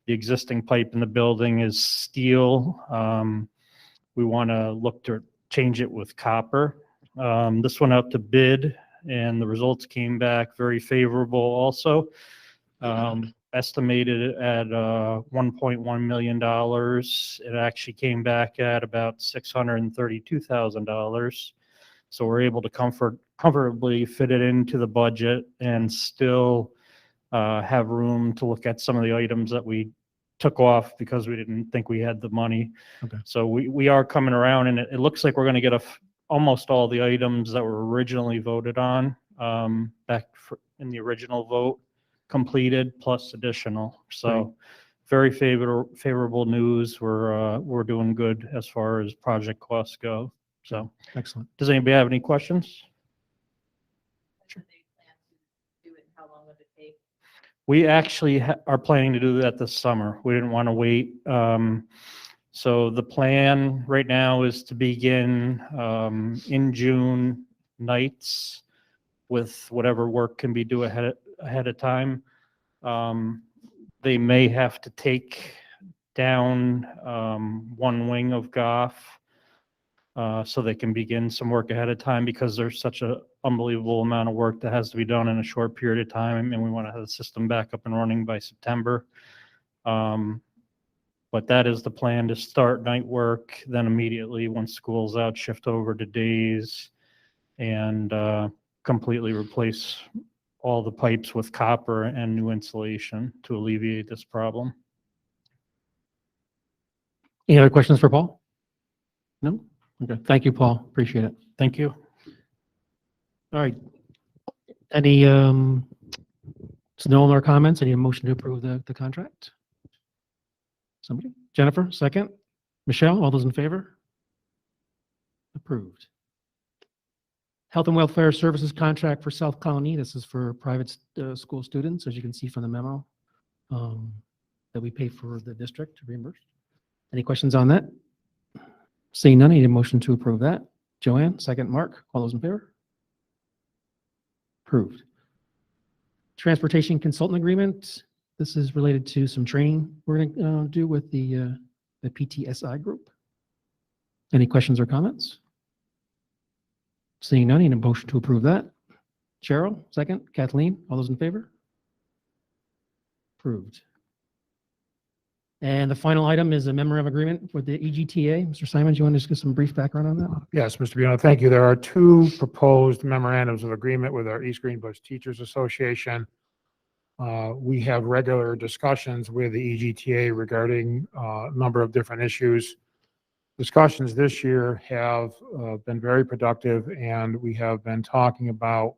The existing pipe in the building is steel. We want to look to change it with copper. This went out to bid, and the results came back very favorable also. Estimated at $1.1 million. It actually came back at about $632,000. So we're able to comfortably fit it into the budget and still have room to look at some of the items that we took off because we didn't think we had the money. Okay. So we are coming around, and it looks like we're going to get almost all the items that were originally voted on in the original vote completed plus additional. So Right. very favorable news. We're doing good as far as project costs go. So Excellent. does anybody have any questions? We actually are planning to do that this summer. We didn't want to wait. So the plan right now is to begin in June nights with whatever work can be done ahead of time. They may have to take down one wing of Goff so they can begin some work ahead of time because there's such an unbelievable amount of work that has to be done in a short period of time, and we want to have the system back up and running by September. But that is the plan, to start night work, then immediately once school's out, shift over to days and completely replace all the pipes with copper and new insulation to alleviate this problem. Any other questions for Paul? No? Okay. Thank you, Paul. Appreciate it. Thank you. All right. Any snow or comments? Any motion to approve the contract? Somebody? Jennifer, second. Michelle, all those in favor? Approved. Health and Welfare Services contract for South Colony. This is for private school students, as you can see from the memo that we pay for the district to reimburse. Any questions on that? Seeing none, I need a motion to approve that. Joanne, second. Mark, all those in favor? Approved. Transportation consultant agreement. This is related to some training we're going to do with the PTSI group. Any questions or comments? Seeing none, I need a motion to approve that. Cheryl, second. Kathleen, all those in favor? Approved. And the final item is a memorandum of agreement for the EGTA. Mr. Simons, you want to just give some brief background on that? Yes, Mr. Buono, thank you. There are two proposed memorandums of agreement with our East Greenbush Teachers Association. We have regular discussions with the EGTA regarding a number of different issues. Discussions this year have been very productive, and we have been talking about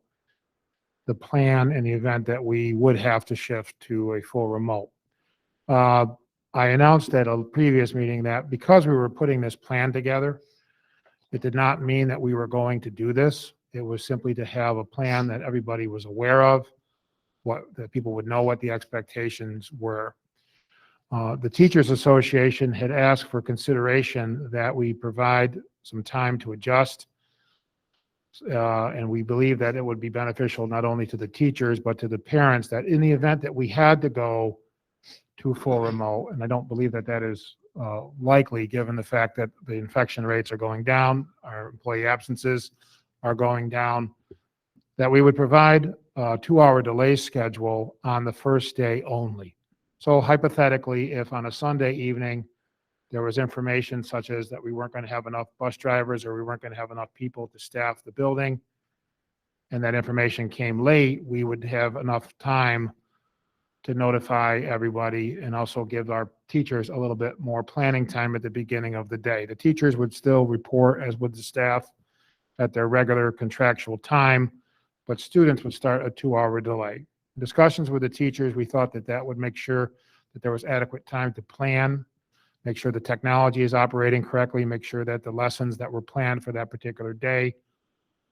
the plan in the event that we would have to shift to a full remote. I announced at a previous meeting that because we were putting this plan together, it did not mean that we were going to do this. It was simply to have a plan that everybody was aware of, that people would know what the expectations were. The Teachers Association had asked for consideration that we provide some time to adjust. And we believe that it would be beneficial not only to the teachers, but to the parents, that in the event that we had to go to full remote, and I don't believe that that is likely given the fact that the infection rates are going down, our employee absences are going down, that we would provide a 2-hour delay schedule on the first day only. So hypothetically, if on a Sunday evening, There was information such as that we weren't going to have enough bus drivers or we weren't going to have enough people to staff the building. And that information came late, we would have enough time to notify everybody and also give our teachers a little bit more planning time at the beginning of the day. The teachers would still report, as would the staff, at their regular contractual time, but students would start a 2-hour delay. Discussions with the teachers, we thought that that would make sure that there was adequate time to plan, make sure the technology is operating correctly, make sure that the lessons that were planned for that particular day,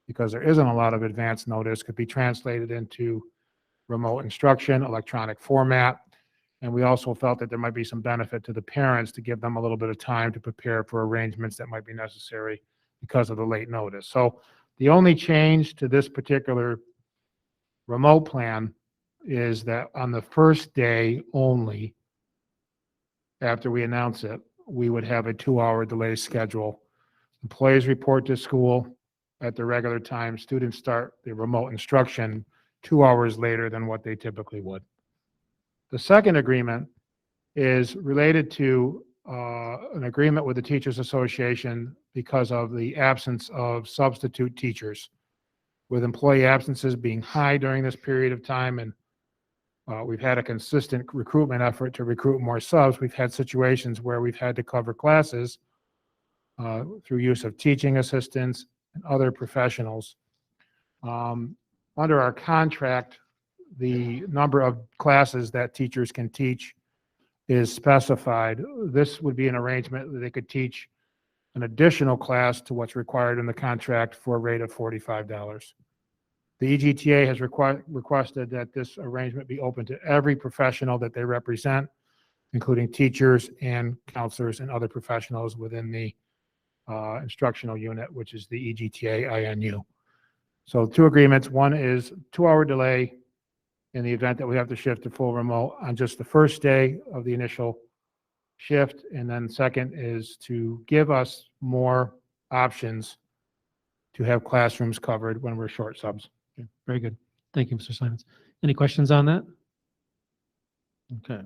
because there isn't a lot of advance notice, could be translated into remote instruction, electronic format. And we also felt that there might be some benefit to the parents to give them a little bit of time to prepare for arrangements that might be necessary because of the late notice. So the only change to this particular remote plan is that on the first day only, after we announce it, we would have a 2-hour delay schedule. Employees report to school at the regular time. Students start the remote instruction 2 hours later than what they typically would. The second agreement is related to an agreement with the Teachers Association because of the absence of substitute teachers. With employee absences being high during this period of time, and we've had a consistent recruitment effort to recruit more subs, we've had situations where we've had to cover classes through use of teaching assistants and other professionals. Under our contract, the number of classes that teachers can teach is specified. This would be an arrangement that they could teach an additional class to what's required in the contract for a rate of $45. The EGTA has requested that this arrangement be open to every professional that they represent, including teachers and counselors and other professionals within the instructional unit, which is the EGTA INU. So 2 agreements. One is 2-hour delay in the event that we have to shift to full remote on just the first day of the initial shift. And then second is to give us more options to have classrooms covered when we're short subs. Okay, very good. Thank you, Mr. Simons. Any questions on that? Okay.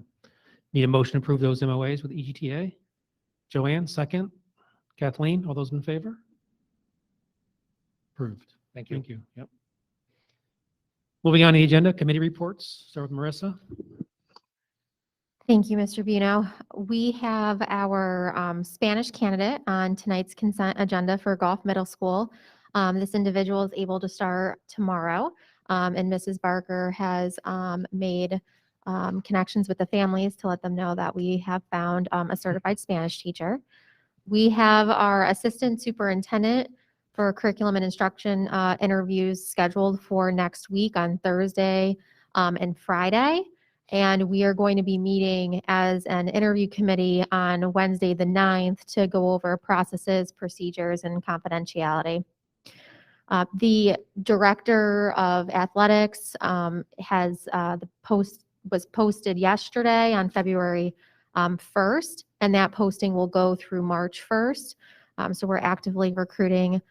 Need a motion to approve those MOAs with EGTA? Joanne, second. Kathleen, all those in favor? Approved. Thank you. Thank you. Yep. Moving on to the agenda, committee reports. Start with Marissa. Thank you, Mr. Buno. We have our Spanish candidate on tonight's consent agenda for Gulf Middle School. This individual is able to start tomorrow, and Mrs. Barker has made connections with the families to let them know that we have found a certified Spanish teacher. We have our assistant superintendent for curriculum and instruction interviews scheduled for next week on Thursday and Friday. And we are going to be meeting as an interview committee on Wednesday, the 9th, to go over processes, procedures, and confidentiality. The director of athletics was posted yesterday on February 1st, and that posting will go through March 1st. So we're actively recruiting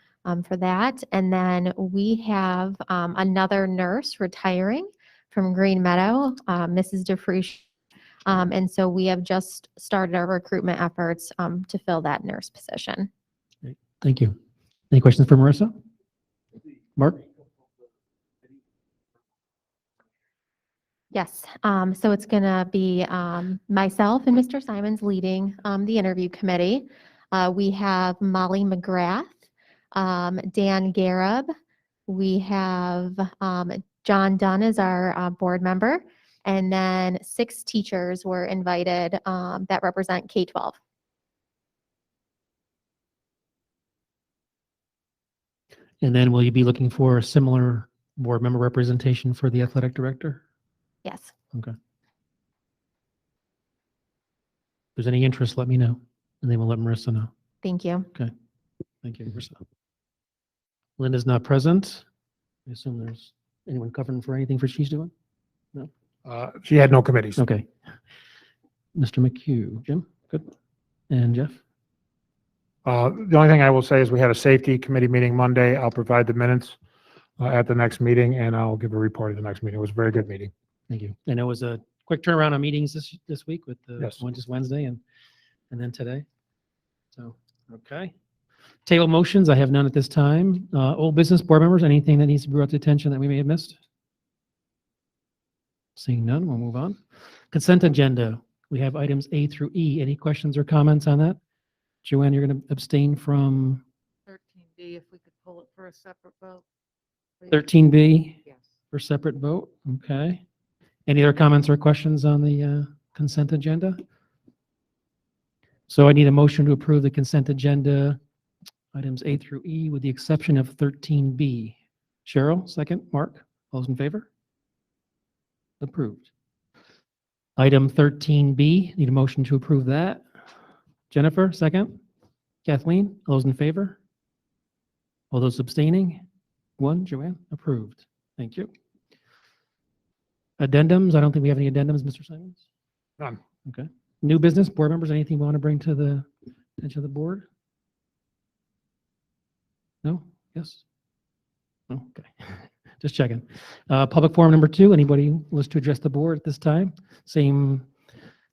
for that. And then we have another nurse retiring from Green Meadow, Mrs. DeFreesh. And so we have just started our recruitment efforts to fill that nurse position. Great. Thank you. Any questions for Marissa? Mark? Yes, so it's going to be myself and Mr. Simons leading the interview committee. We have Molly McGrath, Dan Garab. We have John Dunn as our board member, and then 6 teachers were invited that represent K-12. And then will you be looking for a similar board member representation for the athletic director? Yes. Okay. If there's any interest, let me know, and then we'll let Marissa know. Thank you. Thank you, Marissa. Linda's not present. I assume there's anyone covering for anything for she's doing? She had no committees. Okay. Mr. McHugh, Jim, good. And Jeff? The only thing I will say is we had a safety committee meeting Monday. I'll provide the minutes at the next meeting, and I'll give a report at the next meeting. It was a very good meeting. Thank you. And it was a quick turnaround on meetings this week with the Yes. one just Wednesday, and and then today. So, okay. Table motions, I have none at this time. Old business board members, anything that needs to be brought to attention that we may have missed? Seeing none, we'll move on. Consent agenda, we have items A through E. Any questions or comments on that? Joanne, you're going to abstain from 13B, if we could pull it for a separate vote. please. 13B Yes. for separate vote. Okay. Any other comments or questions on the consent agenda? So I need a motion to approve the consent agenda, items A through E, with the exception of 13B. Cheryl, second. Mark, all those in favor? Approved. Item 13B, need a motion to approve that. Jennifer, second. Kathleen, all those in favor? All those abstaining? One. Joanne, approved. Thank you. Addendums, I don't think we have any addendums, Mr. Simons? None. Okay. New business, board members, anything you want to bring to the attention of the board? No? Yes? No? Okay. Just checking. Public forum number 2, anybody who wants to address the board at this time? Same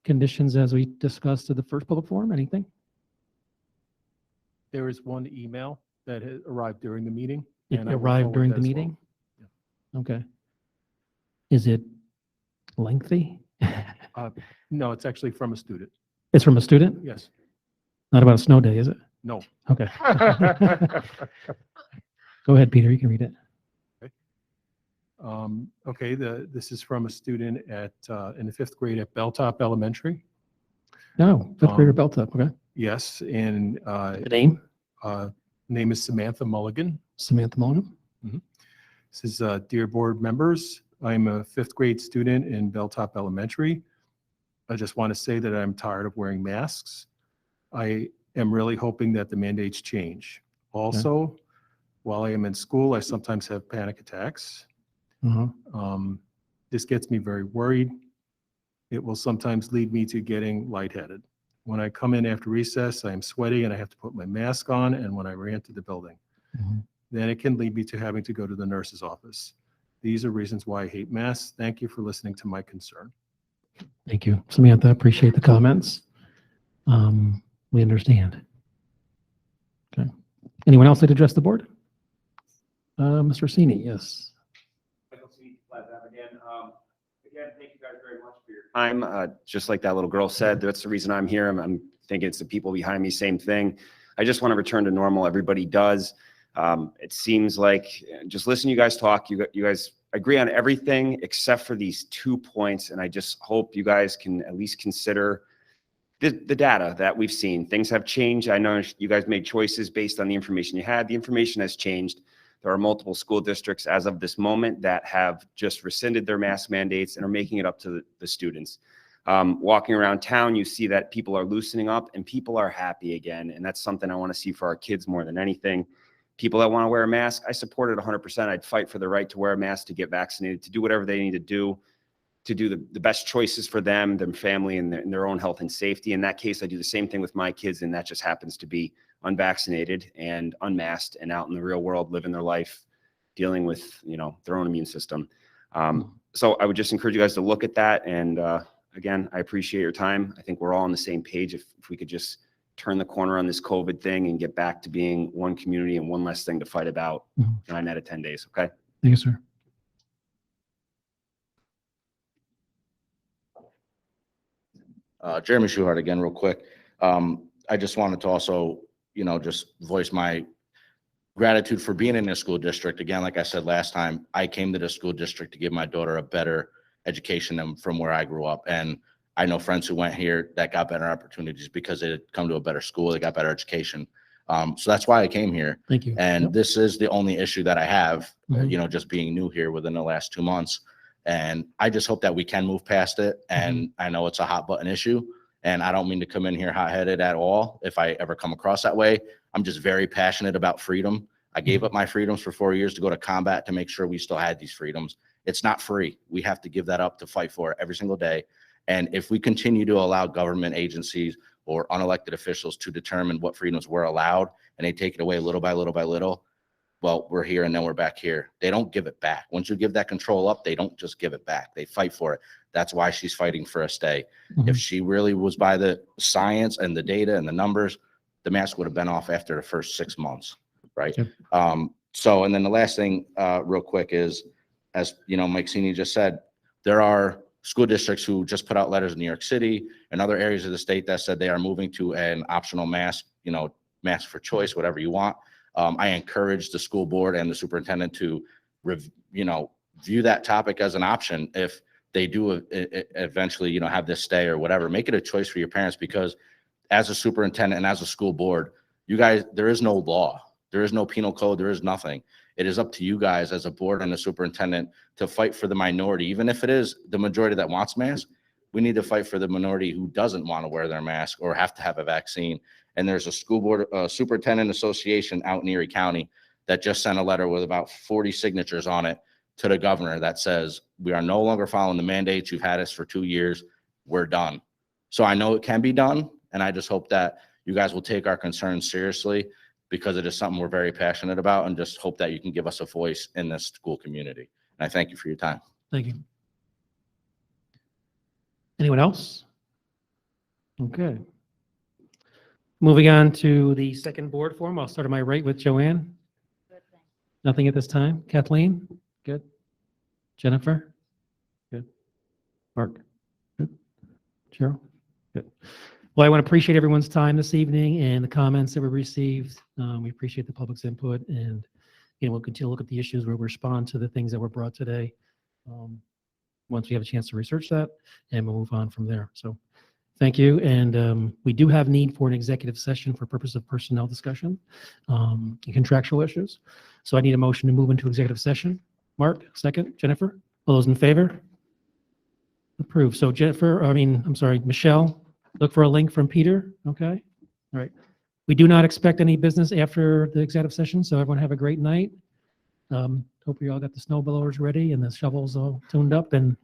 conditions as we discussed at the first public forum, anything? There is one email that had arrived during the meeting. It and I will arrived forward during that the as well. meeting? Okay. Is it lengthy? No, it's actually from a student. It's from a student? Yes. Not about a snow day, is it? No. Okay. Go ahead, Peter, you can read it. Okay, this is from a student in the 5th grade at Belltop Elementary. No, 5th grader belt up, okay. Yes, and The name? name is Samantha Mulligan. Samantha Mullen. This is, dear board members, I'm a 5th grade student in Belltop Elementary. I just want to say that I'm tired of wearing masks. I am really hoping that the mandates change. Also, while I am in school, I sometimes have panic attacks. This gets me very worried. It will sometimes lead me to getting lightheaded. When I come in after recess, I am sweaty and I have to put my mask on, and when I re-enter the building. Then it can lead me to having to go to the nurse's office. These are reasons why I hate masks. Thank you for listening to my concern. Thank you, Samantha. Appreciate the comments. We understand. Okay. Anyone else like to address the board? Mr. Orsini, yes. Again, thank you guys very much for your time. Just like that little girl said, that's the reason I'm here. I'm thinking it's the people behind me, same thing. I just want to return to normal. Everybody does. It seems like, just listen to you guys talk. You guys agree on everything except for these 2 points. And I just hope you guys can at least consider the data that we've seen. Things have changed. I know you guys made choices based on the information you had. The information has changed. There are multiple school districts as of this moment that have just rescinded their mask mandates and are making it up to the students. Walking around town, you see that people are loosening up and people are happy again. And that's something I want to see for our kids more than anything. People that want to wear a mask, I support it 100%. I'd fight for the right to wear a mask, to get vaccinated, to do whatever they need to do the best choices for them, their family, and their own health and safety. In that case, I do the same thing with my kids, and that just happens to be unvaccinated and unmasked and out in the real world, living their life, dealing with, their own immune system. So I would just encourage you guys to look at that. And again, I appreciate your time. I think we're all on the same page. If we could just turn the corner on this COVID thing and get back to being one community and one less thing to fight about 9 out of 10 days. Okay. Thank you, sir. Jeremy Schuhart again, real quick. I just wanted to also, just voice my gratitude for being in this school district. Again, like I said last time, I came to the school district to give my daughter a better education than from where I grew up. And I know friends who went here that got better opportunities because they had come to a better school, they got better education. So that's why I came here. Thank you. And this is the only issue that I have, just being new here within the last 2 months. And I just hope that we can move past it. And I know it's a hot button issue, and I don't mean to come in here hot headed at all. If I ever come across that way, I'm just very passionate about freedom. I gave up my freedoms for 4 years to go to combat to make sure we still had these freedoms. It's not free. We have to give that up to fight for it every single day. And if we continue to allow government agencies or unelected officials to determine what freedoms we're allowed, and they take it away little by little by little, well, we're here and then we're back here. They don't give it back. Once you give that control up, they don't just give it back. They fight for it. That's why she's fighting for a stay. Mhm. If she really was by the science and the data and the numbers, the mask would have been off after the first 6 months, right? Yep. So, and then the last thing, real quick is, as you know, Mike Sini just said, there are school districts who just put out letters in New York City and other areas of the state that said they are moving to an optional mask, mask for choice, whatever you want. I encourage the school board and the superintendent to, view that topic as an option if they do eventually, have this stay or whatever. Make it a choice for your parents, because as a superintendent and as a school board, you guys, there is no law, there is no penal code, there is nothing. It is up to you guys as a board and a superintendent to fight for the minority, even if it is the majority that wants masks. We need to fight for the minority who doesn't want to wear their mask or have to have a vaccine. And there's a school board, superintendent association out in Erie County that just sent a letter with about 40 signatures on it to the governor that says, we are no longer following the mandates. You've had us for 2 years. We're done. So I know it can be done. And I just hope that you guys will take our concerns seriously, because it is something we're very passionate about, and just hope that you can give us a voice in this school community. And I thank you for your time. Thank you. Anyone else? Okay. Moving on to the second board forum. I'll start on my right with Joanne. Nothing at this time. Kathleen? Good. Jennifer? Good. Mark? Good. Cheryl? Good. Well, I want to appreciate everyone's time this evening and the comments that we received. We appreciate the public's input, and we'll continue to look at the issues, we'll respond to the things that were brought today once we have a chance to research that, and we'll move on from there. So thank you. And we do have need for an executive session for purpose of personnel discussion and contractual issues. So I need a motion to move into executive session. Mark, second. Jennifer? All those in favor? Approved. So Michelle, look for a link from Peter. Okay. All right. We do not expect any business after the executive session, so everyone have a great night. Hope you all got the snow blowers ready and the shovels all tuned up, and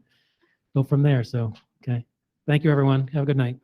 go from there. So, okay. Thank you, everyone. Have a good night.